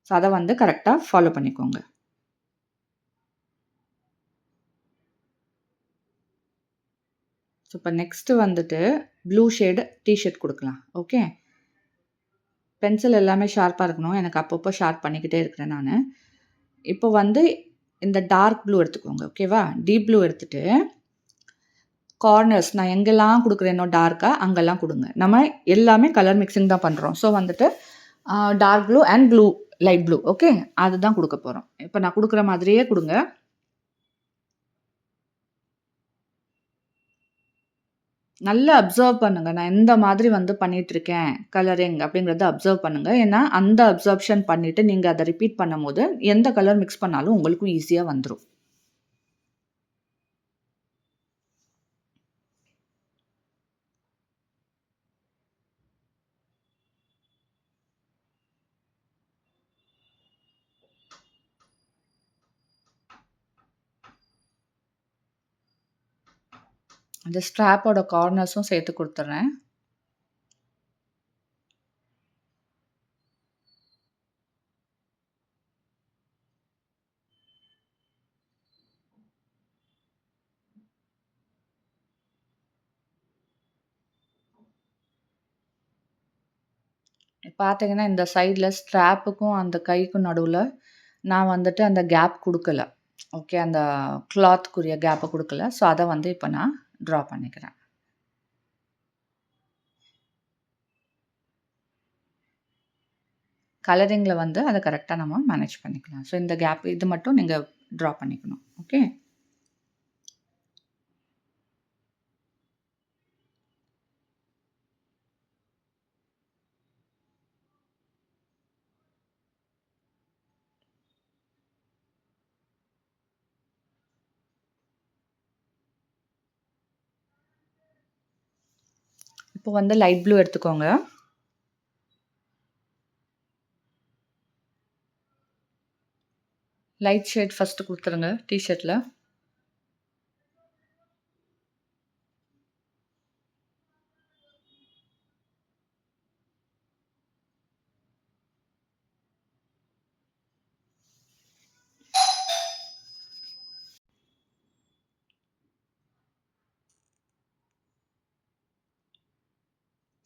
ஸோ அத வந்து கரெக்ட்டா ஃபாலோ பண்ணிக்கோங்க. ஸோ இப்ப நெக்ஸ்ட் வந்துட்டு ப்ளூ ஷேடு டீ ஷர்ட் குடுக்கலாம். ஓகே. பென்சில் எல்லாமே ஷார்ப்பா இருக்கணும். எனக்கு அப்பப்போ ஷார்ப் பண்ணிக்கிட்டே இருக்கிறேன் நானு. இப்போ வந்து இந்த டார்க் ப்ளூ எடுத்துக்கோங்க. ஓகேவா? டீப் ப்ளூ எடுத்துட்டு, கார்னர்ஸ் நான் எங்கெல்லாம் குடுக்குறேனோ டார்க்கா, அங்கெல்லாம் குடுங்க. நம்ம எல்லாமே கலர் மிக்சிங் தான் பண்றோம். ஸோ வந்துட்டு dark blue and blue, light blue. Okay. அதுதான் குடுக்க போறோம். இப்ப நான் குடுக்குற மாதிரியே குடுங்க. நல்லா அப்சர்வ் பண்ணுங்க. நான் எந்த மாதிரி வந்து பண்ணிட்டுருக்கேன், கலரிங் அப்படிங்கிறத அப்சர்வ் பண்ணுங்க. ஏன்னா, அந்த அப்சர்ப்ஷன் பண்ணிட்டு நீங்க அத ரிப்பீட் பண்ணும்போது, எந்த கலர் மிக்ஸ் பண்ணாலும் உங்களுக்கும் ஈஸியா வந்துரும். அந்த ஸ்ட்ராப்போட கார்னர்ஸும் சேர்த்து குடுத்துர்றேன். பார்த்தீங்கன்னா, இந்த சைட்ல ஸ்ட்ராப்புக்கும், அந்த கைக்கும் நடுவுல நான் வந்துட்டு அந்த கேப் குடுக்கல. ஓகே. அந்த கிளாத்துக்குரிய கேப்ப குடுக்கல. ஸோ, அத வந்து இப்ப நான் ட்ரா பண்ணிக்கிறேன். கலரிங்ல வந்து அத கரெக்ட்டா நம்ம மேனேஜ் பண்ணிக்கலாம். ஸோ, இந்த கேப் இது மட்டும் நீங்க ட்ரா பண்ணிக்கணும். ஓகே. இப்போ வந்து லைட் ப்ளூ எடுத்துக்கோங்க. லைட் ஷேட் ஃபர்ஸ்ட்டு குடுத்துருங்க டீ ஷர்ட்ல.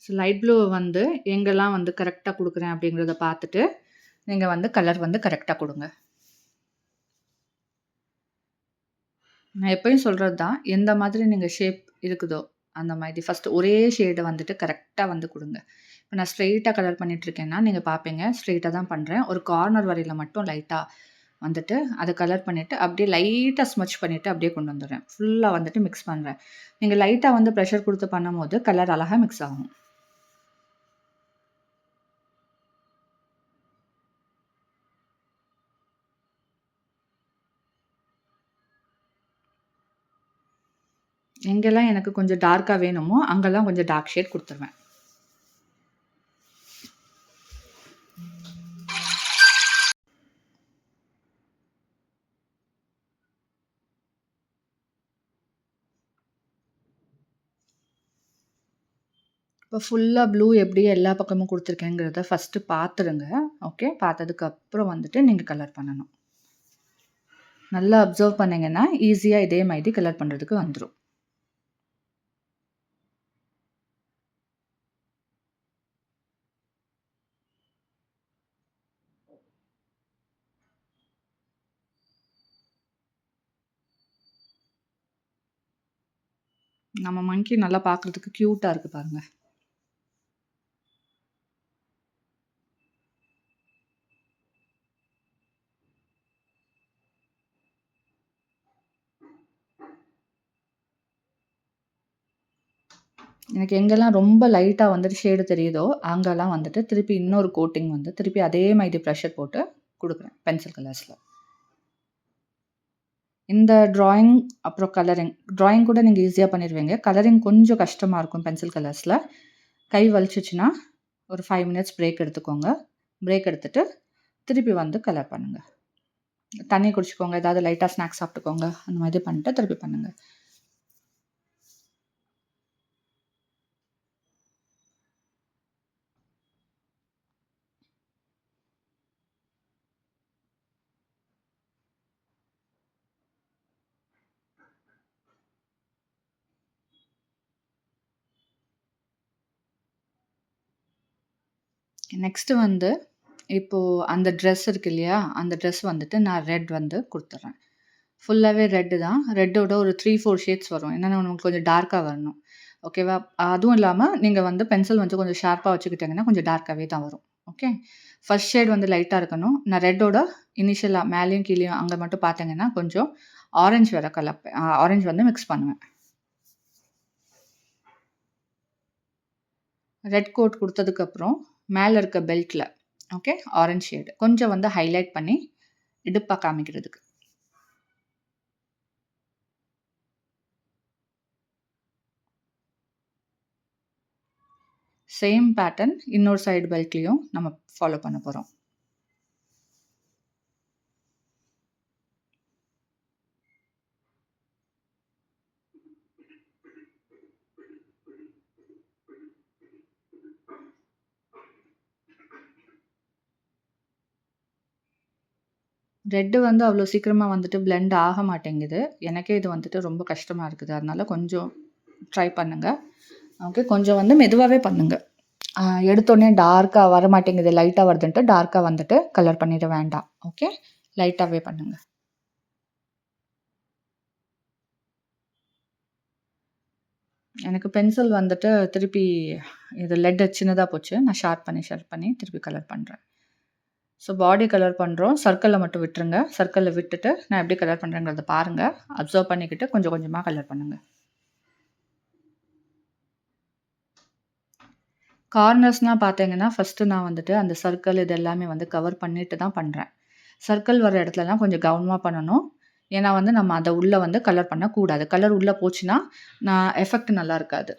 ஸோ, லைட் ப்ளூவ வந்து எங்கெல்லாம் வந்து கரெக்ட்டா குடுக்குறேன் அப்படிங்கிறத பார்த்துட்டு, நீங்க வந்து கலர் வந்து கரெக்ட்டா குடுங்க. நான் எப்பயும் சொல்றது தான். எந்த மாதிரி நீங்க ஷேப் இருக்குதோ, அந்த மாதிரி ஃபர்ஸ்ட்டு ஒரே ஷேட வந்துட்டு கரெக்ட்டா வந்து குடுங்க. இப்ப நான் ஸ்ட்ரெய்ட்டா கலர் பண்ணிட்டுருக்கேன்னா, நீங்க பார்ப்பீங்க ஸ்ட்ரெய்ட்டா தான் பண்றேன். ஒரு கார்னர் வரையில மட்டும் லைட்டா வந்துட்டு அத கலர் பண்ணிட்டு, அப்படியே லைட்டா ஸ்மட்ச் பண்ணிட்டு அப்படியே கொண்டு வந்துர்றேன். ஃபுல்லா வந்துட்டு மிக்ஸ் பண்றேன். நீங்க லைட்டா வந்து பிரஷர் குடுத்து பண்ணும்போது கலர் அழகா மிக்ஸ் ஆகும். எங்கெல்லாம் எனக்கு கொஞ்சம் டார்க்கா வேணுமோ, அங்கெல்லாம் கொஞ்சம் டார்க் ஷேட் குடுத்துருவேன். இப்போ ஃபுல்லா ப்ளூ எப்படி எல்லா பக்கமும் குடுத்துருக்கேங்கிறத ஃபர்ஸ்ட்டு பார்த்துருங்க. ஓகே. பார்த்ததுக்கப்புறம் வந்துட்டு நீங்க கலர் பண்ணணும். நல்லா அப்சர்வ் பண்ணீங்கன்னா, ஈஸியா இதே மாதிரி கலர் பண்றதுக்கு வந்துரும். நம்ம மங்கி நல்லா பார்க்குறதுக்கு கியூட்டா இருக்கு பாருங்க. எனக்கு எங்கெல்லாம் ரொம்ப லைட்டா வந்துட்டு ஷேடு தெரியுதோ, அங்கலாம் வந்துட்டு திருப்பி இன்னொரு கோட்டிங் வந்து திருப்பி அதே மாதிரி ப்ரஷர் போட்டு குடுக்குறேன் பென்சில் கலர்ஸ்ல. இந்த ட்ராயிங் அப்புறம் கலரிங். ட்ராயிங் கூட நீங்க ஈஸியா பண்ணிருவீங்க. கலரிங் கொஞ்சம் கஷ்டமா இருக்கும் பென்சில் கலர்ஸ்ல. கை வலிச்சுச்சுன்னா, ஒரு 5 மினிட்ஸ் பிரேக் எடுத்துக்கோங்க. பிரேக் எடுத்துட்டு, திருப்பி வந்து கலர் பண்ணுங்க. தண்ணி குடிச்சுக்கோங்க. ஏதாவது லைட்டா ஸ்நாக்ஸ் சாப்பிட்டுக்கோங்க. அந்த மாதிரி பண்ணிட்டு திருப்பி பண்ணுங்க. நெக்ஸ்ட்டு வந்து, இப்போ அந்த ட்ரெஸ் இருக்கு இல்லையா? அந்த ட்ரெஸ் வந்துட்டு நான் ரெட் வந்து குடுத்துர்றேன். ஃபுல்லாவே ரெட்டு தான். ரெட்டோட ஒரு 3, 4 ஷேட்ஸ் வரும். என்னன்னா உங்களுக்கு கொஞ்சம் டார்க்கா வரணும். ஓகேவா? அதுவும் இல்லாம நீங்க வந்து பென்சில் வந்து கொஞ்சம் ஷார்ப்பா வச்சுக்கிட்டீங்கன்னா, கொஞ்சம் டார்க்காவே தான் வரும். ஓகே. ஃபர்ஸ்ட் ஷேட் வந்து லைட்டா இருக்கணும். நான் ரெட்டோட இனிஷியலா மேலயும் கீழயும் அங்க மட்டும் பார்த்தீங்கன்னா, கொஞ்சம் ஆரஞ்ச் வேற கலப்பேன். ஆரஞ்ச் வந்து மிக்ஸ் பண்ணுவேன். ரெட் கோட் குடுத்ததுக்கப்புறம், மேல இருக்க பெல்ட்ல ஓகே, ஆரஞ்ச் ஷேட் கொஞ்சம் வந்து ஹைலைட் பண்ணி, இடுப்பா காமிக்கிறதுக்கு. சேம் பேட்டர்ன் இன்னொரு சைடு பெல்ட்லயும் நம்ம ஃபாலோ பண்ண போறோம். ரெட் வந்து அவ்வளோ சீக்கிரமா வந்துட்டு பிளெண்ட் ஆக மாட்டேங்குது. எனக்கே இது வந்துட்டு ரொம்ப கஷ்டமா இருக்குது. அதனால கொஞ்சம் ட்ரை பண்ணுங்க. ஓகே. கொஞ்சம் வந்து மெதுவாவே பண்ணுங்க. அ எடுத்தோனே டார்க்கா வரமாட்டேங்குது, லைட்டா வருதுன்ட்டு டார்க்கா வந்துட்டு கலர் பண்ணிட வேண்டாம். ஓகே. லைட்டாவே பண்ணுங்க. எனக்கு பென்சில் வந்துட்டு திருப்பி இது லெட் சின்னதா போச்சு. நான் ஷார்ப் பண்ணி திருப்பி கலர் பண்றேன். ஸோ பாடி கலர் பண்றோம். சர்க்கிள்ல மட்டும் விட்டுருங்க. சர்க்கிள்ல விட்டுட்டு நான் எப்படி கலர் பண்றேங்கிறத பாருங்க. அப்சர்வ் பண்ணிக்கிட்டு கொஞ்சம் கொஞ்சமா கலர் பண்ணுங்க. கார்னர்ஸ்லாம் பார்த்தீங்கன்னா, ஃபர்ஸ்ட்டு நான் வந்துட்டு அந்த சர்க்கிள் இது எல்லாமே வந்து கவர் பண்ணிட்டு தான் பண்றேன். சர்க்கிள் வர இடத்துலலாம் கொஞ்சம் கவனமா பண்ணணும். ஏன்னா வந்து நம்ம அத உள்ள வந்து கலர் பண்ணக்கூடாது. கலர் உள்ள போச்சுன்னா, எஃபெக்ட் நல்லா இருக்காது.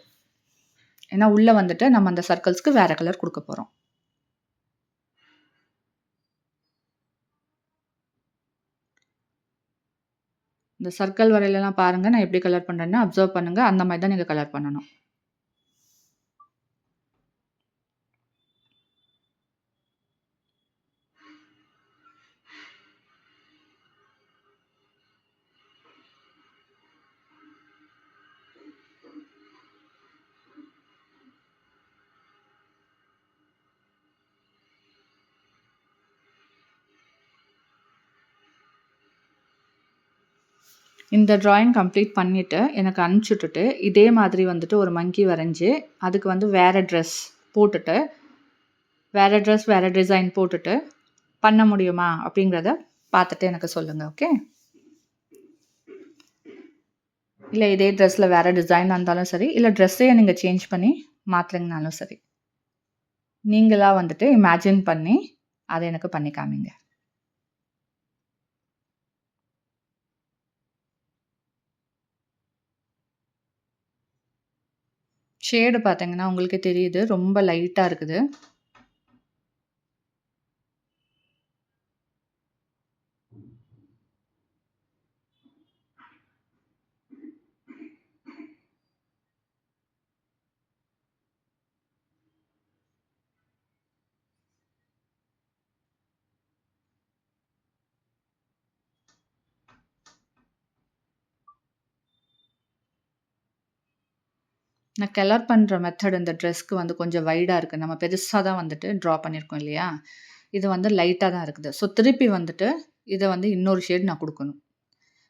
ஏன்னா உள்ள வந்துட்டு நம்ம அந்த சர்க்கிள்ஸ்க்கு வேற கலர் குடுக்க போறோம். இந்த சர்க்கிள் வரையிலலாம் பாருங்க, நான் எப்படி கலர் பண்றேன்னு அப்சர்வ் பண்ணுங்க. அந்த மாரி தான் நீங்க கலர் பண்ணணும். இந்த டிராயிங் கம்ப்ளீட் பண்ணிட்டு, எனக்கு அனுப்பிச்சு விட்டுட்டு, இதே மாதிரி வந்துட்டு ஒரு மங்கி வரைஞ்சு, அதுக்கு வந்து வேற ட்ரெஸ் போட்டுட்டு, வேற ட்ரெஸ், வேற டிசைன் போட்டுட்டு பண்ண முடியுமா? அப்படிங்கிறத பார்த்துட்டு எனக்கு சொல்லுங்க. ஓகே. இல்ல இதே ட்ரெஸ்ல வேற டிசைனா இருந்தாலும் சரி, இல்ல ட்ரெஸ்ஸயே நீங்க சேஞ்ச் பண்ணி மாத்துறீங்கனாலும் சரி. நீங்களா வந்துட்டு இமேஜின் பண்ணி, அத எனக்கு பண்ணி காமிங்க. ஷேடு பார்த்தீங்கன்னா, உங்களுக்கே தெரியுது. ரொம்ப லைட்டா இருக்குது. நான் கலர் பண்ற மெத்தட் இந்த ட்ரெஸ்க்கு வந்து கொஞ்சம் வைடா இருக்கு. நம்ம பெருசா தான் வந்துட்டு ட்ரா பண்ணியிருக்கோம் இல்லையா? இது வந்து லைட்டா தான் இருக்குது. ஸோ திருப்பி வந்துட்டு, இத வந்து இன்னொரு ஷேட் நான் குடுக்கணும்.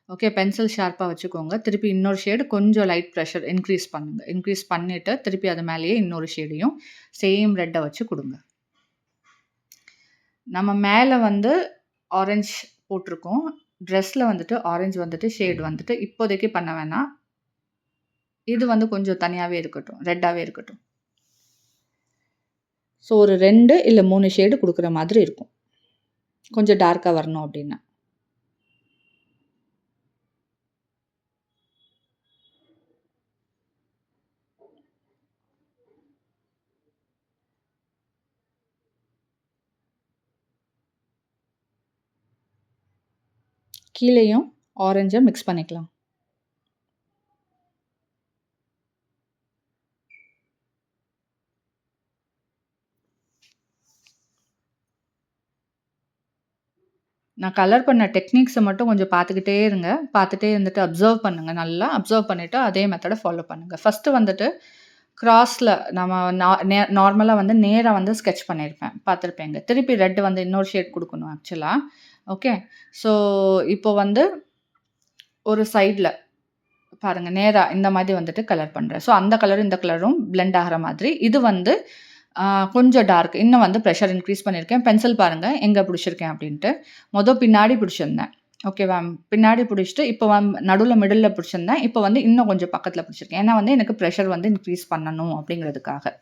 ஓகே. பென்சில் ஷார்ப்பா வச்சுக்கோங்க. திருப்பி இன்னொரு ஷேடு கொஞ்சம் லைட் ப்ரெஷர் இன்க்ரீஸ் பண்ணுங்க. இன்க்ரீஸ் பண்ணிட்டு, திருப்பி அது மேலேயே இன்னொரு ஷேடையும் சேம் ரெட்ட வச்சு குடுங்க. நம்ம மேல வந்து ஆரஞ்ச் போட்டிருக்கோம். ட்ரெஸ்ல வந்துட்டு ஆரஞ்ச் வந்துட்டு ஷேட் வந்துட்டு இப்போதைக்கு பண்ண வேணாம். இது வந்து கொஞ்சம் தனியாவே இருக்கட்டும். ரெட்டாவே இருக்கட்டும். ஸோ ஒரு 2 இல்ல 3 ஷேடு குடுக்குற மாதிரி இருக்கும். கொஞ்சம் டார்க்கா வரணும் அப்டின்னா. கீழயும் ஆரஞ்ச மிக்ஸ் பண்ணிக்கலாம். நான் கலர் பண்ண டெக்னிக்ஸ மட்டும் கொஞ்சம் பார்த்துக்கிட்டே இருங்க. பார்த்துட்டே இருந்துட்டு அப்சர்வ் பண்ணுங்க நல்லா. அப்சர்வ் பண்ணிட்டு அதே மெத்தட ஃபாலோ பண்ணுங்க. ஃபர்ஸ்ட்டு வந்துட்டு கிராஸ்ல நம்ம நார்மலா வந்து நேரா வந்து ஸ்கெட்ச் பண்ணியிருப்பேன். பார்த்துருப்பீங்க. திருப்பி ரெட் வந்து இன்னொரு ஷேட் குடுக்கணும் ஆக்சுவலா. ஓகே. ஸோ இப்போ வந்து ஒரு சைட்ல பாருங்க நேரா இந்த மாதிரி வந்துட்டு கலர் பண்றேன். ஸோ அந்த கலரும் இந்த கலரும் பிளெண்ட் ஆகுற மாதிரி. இது வந்து கொஞ்சம் டார்க். இன்னும் வந்து பிரஷர் இன்க்ரீஸ் பண்ணியிருக்கேன். பென்சில் பாருங்க எங்க பிடிச்சிருக்கேன் அப்டின்ட்டு. பின்னாடி பிடிச்சிருந்தேன். ஓகேவா? பின்னாடி பிடிச்சுட்டு இப்போ நடுவுல மிடில்ல பிடிச்சிருந்தேன். இப்போ வந்து இன்னும் கொஞ்சம் பக்கத்துல பிடிச்சிருக்கேன். ஏன்னா வந்து எனக்கு பிரஷர் வந்து இன்க்ரீஸ் பண்ணணும் அப்டிங்கிறதுக்காக.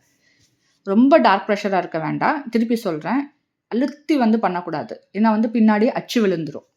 ரொம்ப டார்க் பிரஷரா இருக்க வேண்டாம். திருப்பி சொல்றேன். அழுத்தி வந்து பண்ணக்கூடாது. ஏன்னா வந்து பின்னாடி அச்சு விழுந்துரும்.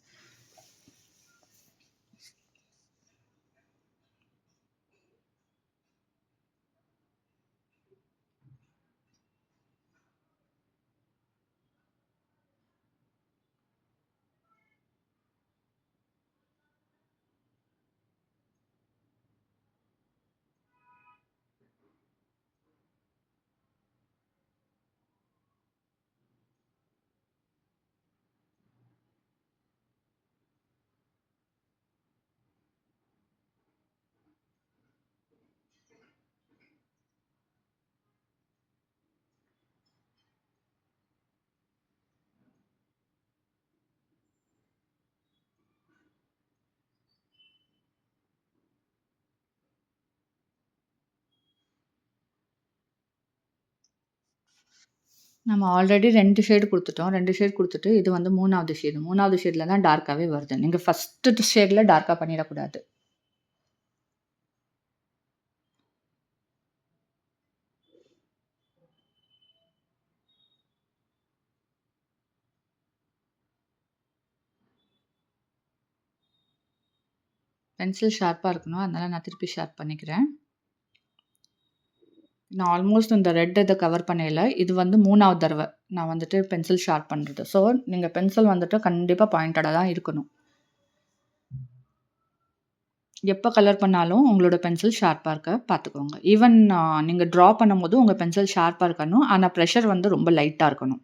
நம்ம ஆல்ரெடி 2 ஷேட் குடுத்துட்டோம். 2 ஷேட் குடுத்துட்டு, இது வந்து 3வது ஷேடு. 3வது ஷேட்ல தான் டார்க்காவே வருது. நீங்க ஃபர்ஸ்ட்டு ஷேட்ல டார்க்கா பண்ணிறக்கூடாது. பென்சில் ஷார்ப்பா இருக்கணும். அதனால நான் திருப்பி ஷார்ப் பண்ணிக்கிறேன். நான் ஆல்மோஸ்ட் இந்த ரெட் இத கவர் பண்ணயில, இது வந்து 3வது தடவ நான் வந்துட்டு பென்சில் ஷார்ப் பண்றது. ஸோ, நீங்க பென்சில் வந்துட்டு கண்டிப்பா பாயிண்டடா தான் இருக்கணும். எப்ப கலர் பண்ணாலும் உங்களோட பென்சில் ஷார்ப்பா இருக்க பார்த்துக்கோங்க. ஈவன் நீங்க ட்ரா பண்ணும்போது உங்க பென்சில் ஷார்ப்பா இருக்கணும். ஆனா பிரஷர் வந்து ரொம்ப லைட்டா இருக்கணும்.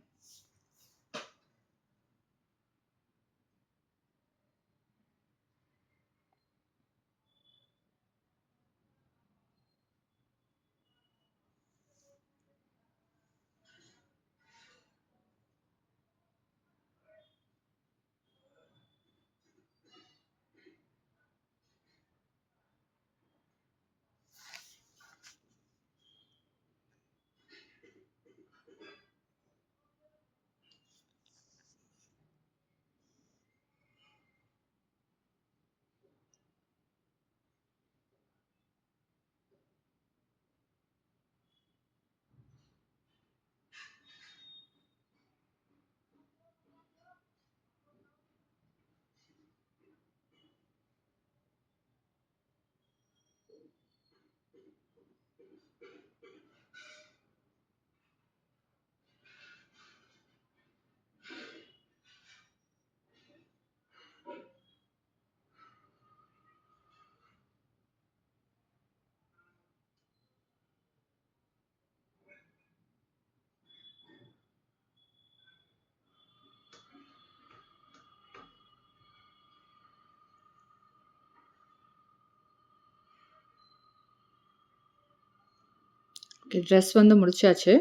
ஓகே. ட்ரெஸ் வந்து முடிச்சாச்சு.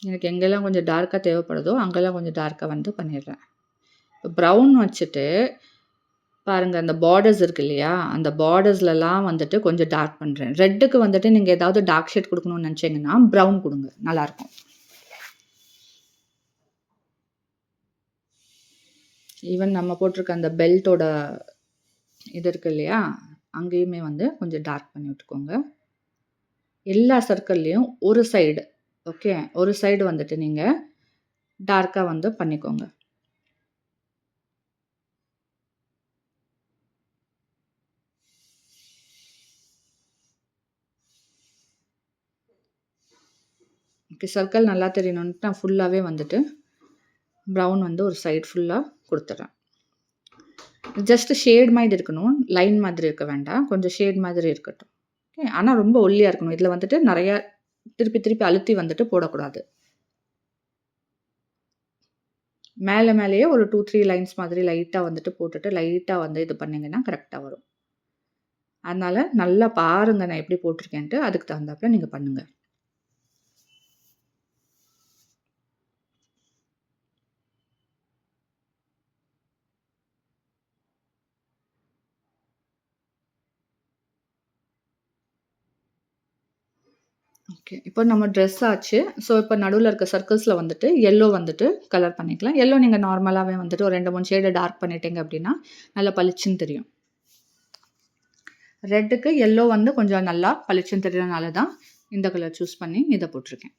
எனக்கு எங்கெல்லாம் கொஞ்சம் டார்க்கா தேவைப்படுதோ, அங்கெல்லாம் கொஞ்சம் டார்க்கா வந்து பண்ணிடுறேன். ப்ரவுன் வச்சுட்டு பாருங்க அந்த பார்டர்ஸ் இருக்கு இல்லையா? அந்த பார்டர்ஸ்லலாம் வந்துட்டு கொஞ்சம் டார்க் பண்றேன். ரெட்டுக்கு வந்துட்டு நீங்க ஏதாவது டார்க் ஷேட் குடுக்கணும்னு நெனச்சீங்கன்னா, ப்ரவுன் குடுங்க. நல்லாருக்கும். ஈவன் நம்ம போட்டிருக்க அந்த பெல்ட்டோட இது இருக்கு இல்லையா? அங்கேயுமே வந்து கொஞ்சம் டார்க் பண்ணி விட்டுக்கோங்க. எல்லா சர்க்கிள்லயும் ஒரு சைடு ஓகே. ஒரு சைடு வந்துட்டு நீங்க டார்க்கா வந்து பண்ணிக்கோங்க. ஓகே. சர்க்கிள் நல்லா தெரியணுன்ட்டு நான் ஃபுல்லாவே வந்துட்டு ப்ரவுன் வந்து ஒரு சைடு ஃபுல்லா குடுத்துர்றேன். ஜஸ்ட் ஷேட் மாதிரி இருக்கணும். லைன் மாதிரி இருக்க வேண்டாம். கொஞ்சம் ஷேட் மாதிரி இருக்கட்டும். ஓகே. ஆனா ரொம்ப ஒல்லியா இருக்கணும். இதுல வந்துட்டு நெறைய திருப்பி திருப்பி அழுத்தி வந்துட்டு போடக்கூடாது. மேலேயே ஒரு 2, 3 லைன்ஸ் மாதிரி லைட்டா வந்துட்டு போட்டுட்டு, லைட்டா வந்து இது பண்ணீங்கன்னா கரெக்ட்டா வரும். அதனால நல்லா பாருங்க நான் எப்படி போட்டிருக்கேன்ட்டு. அதுக்கு தகுந்தாப்புல நீங்க பண்ணுங்க. ஓகே. இப்போ நம்ம ட்ரெஸ் ஆச்சு. ஸோ, இப்போ நடுவுல இருக்க சர்க்கிள்ஸ்ல வந்துட்டு எல்லோ வந்துட்டு கலர் பண்ணிக்கலாம். எல்லோ நீங்க நார்மலாவே வந்துட்டு ஒரு 2, 3 ஷேடு டார்க் பண்ணிட்டீங்க அப்படின்னா, நல்லா பளிச்சுன்னு தெரியும். ரெட்டுக்கு எல்லோ வந்து கொஞ்சம் நல்லா பளிச்சுன்னு தெரியறனால தான் இந்த கலர் சூஸ் பண்ணி இத போட்டிருக்கேன்.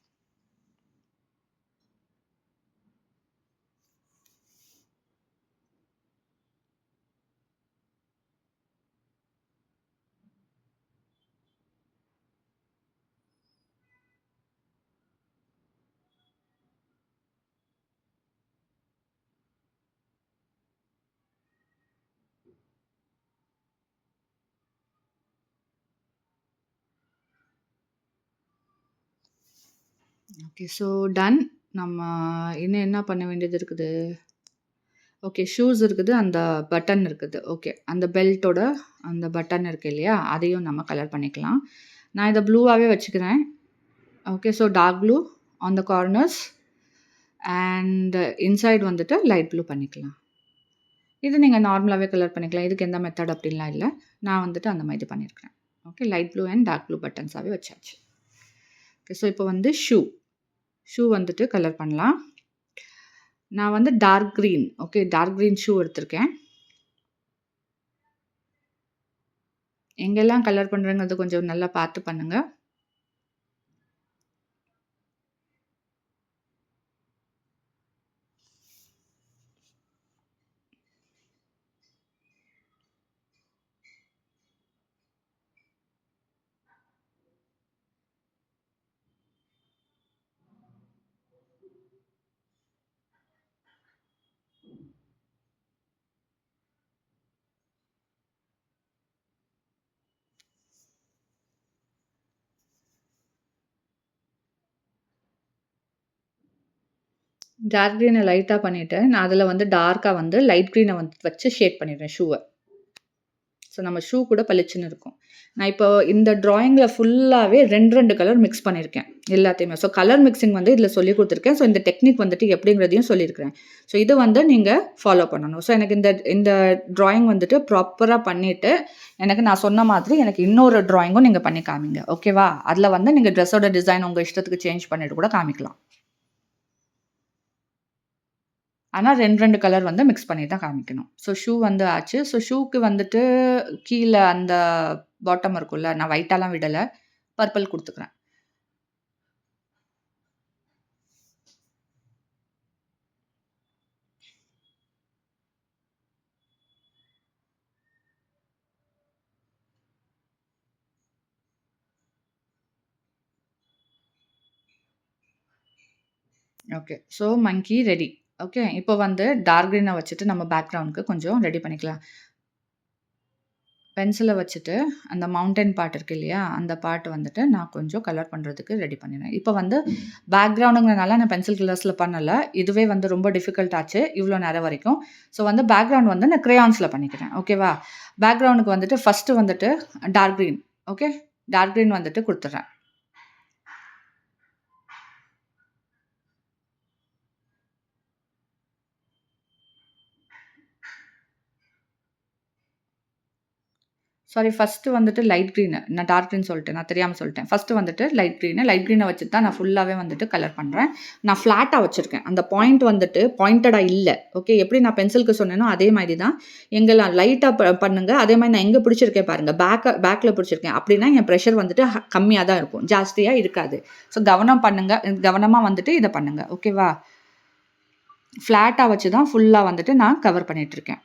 ஓகே. So done. நம்ம இன்னும் என்ன பண்ண வேண்டியது இருக்குது? ஓகே. ஷூஸ் இருக்குது. அந்த பட்டன் இருக்குது. ஓகே. அந்த பெல்ட்டோட அந்த பட்டன் இருக்கு இல்லையா? அதையும் நம்ம கலர் பண்ணிக்கலாம். நான் இத ப்ளூவாவே வச்சுக்கிறேன். Okay. So dark blue on the corners and inside வந்துட்டு லைட் ப்ளூ பண்ணிக்கலாம். இது நீங்க நார்மலாவே கலர் பண்ணிக்கலாம். இதுக்கு எந்த மெத்தட் அப்டின்லாம் இல்ல. நான் வந்துட்டு அந்த மாதிரி பண்ணியிருக்கிறேன். Okay. Light blue and dark blue பட்டன்ஸாவே வச்சாச்சு. ஓகே. ஸோ இப்போ வந்து ஷூ வந்துட்டு கலர் பண்ணலாம். நான் வந்து dark green okay. Dark green shoe எடுத்திருக்கேன். எங்கெல்லாம் கலர் பண்றேங்கிறது கொஞ்சம் நல்லா பார்த்து பண்ணுங்க. டார்க் கிரீன லைட்டா பண்ணிட்டு, நான் அதில வந்து டார்க்கா வந்து லைட் கிரீன வந்து வச்சு ஷேட் பண்ணிடுறேன் ஷூவ. ஸோ நம்ம ஷூ கூட பளிச்சுன்னு இருக்கும். நான் இப்போ இந்த ட்ராயிங்கில ஃபுல்லாவே 2, 2 கலர் மிக்ஸ் பண்ணியிருக்கேன். எல்லாத்தையுமே. ஸோ கலர் மிக்சிங் வந்து இதில சொல்லிக் குடுத்துருக்கேன். ஸோ இந்த டெக்னிக் வந்துட்டு எப்படிங்கிறதையும் சொல்லியிருக்கிறேன். ஸோ இத வந்து நீங்க ஃபாலோ பண்ணணும். ஸோ எனக்கு இந்த இந்த ட்ராயிங் வந்துட்டு ப்ராப்பரா பண்ணிட்டு, எனக்கு நான் சொன்ன மாதிரி எனக்கு இன்னொரு ட்ராயிங்கும் நீங்க பண்ணி காமிங்க. ஓகேவா? அதில வந்து நீங்க ட்ரெஸ்ஸோட டிசைன் உங்க இஷ்டத்துக்கு சேஞ்ச் பண்ணிட்டு கூட காமிக்கலாம். ஆனா 2, 2 கலர் வந்து மிக்ஸ் பண்ணி தான் காமிக்கணும். ஸோ ஷூ வந்து ஆச்சு. ஸோ ஷூக்கு வந்துட்டு கீழ அந்த பாட்டம் இருக்கும்ல, நான் ஒயிட்டாலாம் விடல. பர்பிள் குடுத்துக்கிறேன். ஓகே. ஸோ மங்கி ரெடி. ஓகே. இப்போ வந்து டார்க் கிரீன வச்சுட்டு நம்ம பேக்கிரவுண்ட்க்கு கொஞ்சம் ரெடி பண்ணிக்கலாம். பென்சில வச்சுட்டு அந்த மவுண்டன் பார்ட் இருக்கு இல்லையா? அந்த பார்ட் வந்துட்டு நான் கொஞ்சம் கலர் பண்றதுக்கு ரெடி பண்ணிடுறேன். இப்போ வந்து பேக்கிரவுண்டுங்கிறனால நான் பென்சில் கலர்ஸ்ல பண்ணல. இதுவே வந்து ரொம்ப டிஃபிகல்ட் ஆச்சு. இவ்ளோ நேரம் வரைக்கும். ஸோ வந்து பேக்கிரவுண்ட் வந்து நான் கிரயான்ஸ்ல பண்ணிக்கிறேன். ஓகேவா? பேக்கிரவுண்டுக்கு வந்துட்டு ஃபர்ஸ்ட்டு வந்துட்டு dark green. Okay. Dark green வந்துட்டு குடுத்துடுறேன். சாரி ஃபர்ஸ்ட்டு வந்துட்டு லைட் க்ரீனு. நான் டார்க் க்ரீன் சொல்லிட்டேன். நான் தெரியாம சொல்லிட்டேன். ஃபர்ஸ்ட்டு வந்துட்டு லைட் க்ரீனு. லைட் க்ரீன வச்சு தான் நான் ஃபுல்லாவே வந்துட்டு கலர் பண்றேன். நான் ஃப்ளாட்டா வச்சிருக்கேன். அந்த பாயிண்ட் வந்துட்டு பாயிண்டடா இல்ல. ஓகே. எப்படி நான் பென்சிலுக்கு சொன்னேனோ, அதே மாரி தான். எங்கலாம் லைட்டா பண்ணுங்க. அதே மாரி நான் எங்க பிடிச்சிருக்கேன் பாருங்க. பேக்ல பிடிச்சிருக்கேன். அப்படின்னா என் ப்ரெஷர் வந்துட்டு கம்மியா தான் இருக்கும். ஜாஸ்தியா இருக்காது. ஸோ கவனம் பண்ணுங்க. கவனமா வந்துட்டு இத பண்ணுங்க. ஓகேவா? ஃப்ளாட்டா வச்சு தான் ஃபுல்லா வந்துட்டு நான் கவர் பண்ணிட்டுருக்கேன்.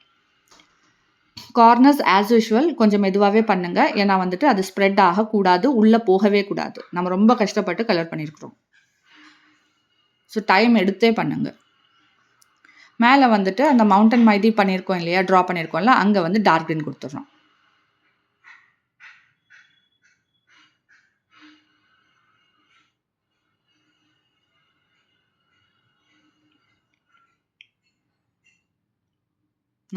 கார்னர்ஸ் ஆஸ் யூசுவல் கொஞ்சம் மெதுவாவே பண்ணுங்க. ஏன்னா வந்துட்டு அது ஸ்ப்ரெட் ஆகக்கூடாது. உள்ள போகவே கூடாது. நம்ம ரொம்ப கஷ்டப்பட்டு கலர் பண்ணியிருக்கிறோம். ஸோ டைம் எடுத்தே பண்ணுங்க. மேல வந்துட்டு அந்த மவுண்டன் மாதிரி பண்ணியிருக்கோம் இல்லையா? ட்ரா பண்ணியிருக்கோம்ல, அங்க வந்து டார்க் கிரீன் குடுத்துடுறோம்.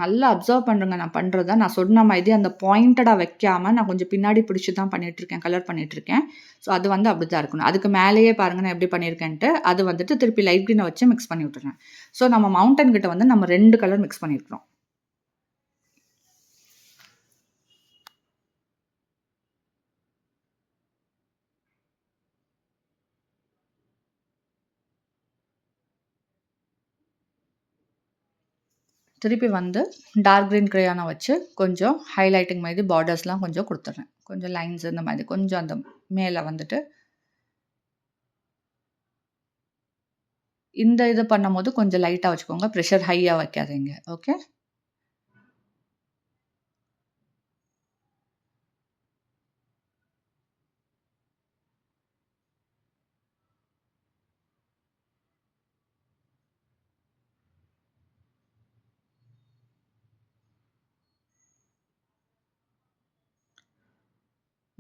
நல்லா அப்சர்வ் பண்ணுங்க நான் பண்றத. நான் சொன்ன மாதிரி அந்த பாயிண்டடா வைக்காம, நான் கொஞ்சம் பின்னாடி பிடிச்சு தான் பண்ணிட்டுருக்கேன். கலர் பண்ணிட்டுருக்கேன். ஸோ அது வந்து அப்படித்தான் இருக்கணும். அதுக்கு மேலேயே பாருங்க நான் எப்படி பண்ணியிருக்கேன்ட்டு. அது வந்துட்டு திருப்பி லைட் கிரீன வச்சு மிக்ஸ் பண்ணி விட்டுறேன். ஸோ நம்ம மவுண்டன் கிட்ட வந்து நம்ம 2 கலர் மிக்ஸ் பண்ணியிருக்கிறோம். திருப்பி வந்து டார்க் கிரீன் கிரேயானை வச்சு கொஞ்சம் ஹைலைட்டிங் மாதிரி பார்டர்ஸ்லாம் கொஞ்சம் கொடுத்துட்றேன். கொஞ்சம் லைன்ஸ் இந்த மாதிரி கொஞ்சம் அந்த மேலே வந்துட்டு இந்த இது பண்ணும்போது கொஞ்சம் லைட்டாக வச்சுக்கோங்க. ப்ரெஷர் ஹையாக வைக்காதீங்க. ஓகே.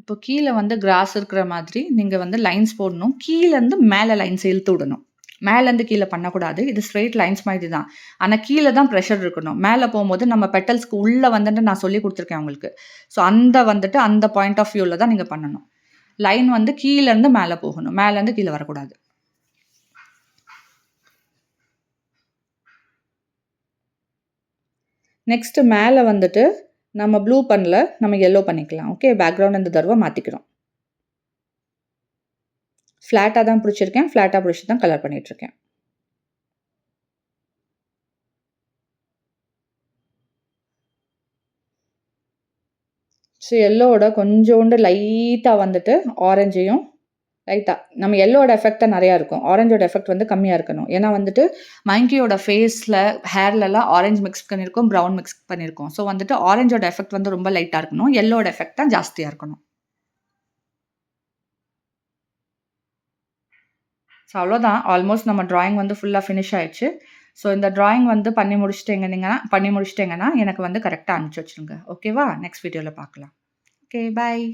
இப்போ கீழே வந்து கிராஸ் இருக்கிற மாதிரி நீங்க வந்து லைன்ஸ் போடணும். கீழேருந்து மேலே லைன்ஸ் இழுத்து விடணும். மேலேருந்து கீழே பண்ணக்கூடாது. இது ஸ்ட்ரெயிட் லைன்ஸ் மாதிரி தான். ஆனா கீழ தான் ப்ரெஷர் இருக்கணும். மேல போம்போது நம்ம பெட்டல்ஸ்க்கு உள்ள வந்துட்டு நான் சொல்லிக் குடுத்துருக்கேன் உங்களுக்கு. ஸோ அந்த வந்துட்டு அந்த பாயிண்ட் ஆஃப் வியூல தான் நீங்க பண்ணணும். லைன் வந்து கீழேருந்து மேல போகணும். மேலேருந்து கீழ வரக்கூடாது. நெக்ஸ்ட் மேல வந்துட்டு நம்ம ப்ளூ பண்ணல. நம்ம எல்லோ பண்ணிக்கலாம். ஓகே. பேக்கிரவுண்ட் இந்த தடவ மாத்திக்கிறோம். ஃப்ளாட்டா தான் பிடிச்சிருக்கேன். ஃப்ளாட்டா பிடிச்சு தான் கலர் பண்ணிட்டுருக்கேன். ஸோ எல்லோவோட கொஞ்சோண்டு லைட்டா வந்துட்டு ஆரஞ்சையும் லைட்டா நம்ம எல்லோவோட எஃபெக்ட் தான் நெறையா இருக்கும். ஆரஞ்சோட எஃபெக்ட் வந்து கம்மியா இருக்கணும். ஏன்னா வந்துட்டு மங்கியோட ஃபேஸ்ல, ஹேர்லலாம் ஆரஞ்ச் மிக்ஸ் பண்ணியிருக்கோம், ப்ரவுன் மிக்ஸ் பண்ணியிருக்கோம். ஸோ வந்துட்டு ஆரஞ்சோட எஃபெக்ட் வந்து ரொம்ப லைட்டா இருக்கணும். எல்லோவோட எஃபெக்ட் தான் ஜாஸ்தியா இருக்கணும். ஸோ அவ்வளோதான். ஆல்மோஸ்ட் நம்ம ட்ராயிங் வந்து ஃபுல்லா ஃபினிஷ் ஆயிடுச்சு. ஸோ இந்த ட்ராயிங் வந்து பண்ணி முடிச்சுட்டீங்கன்னா, எனக்கு வந்து கரெக்ட்டா அனுப்பிச்சு வச்சுருங்க. ஓகேவா? நெக்ஸ்ட் வீடியோல பார்க்கலாம். ஓகே. பாய்.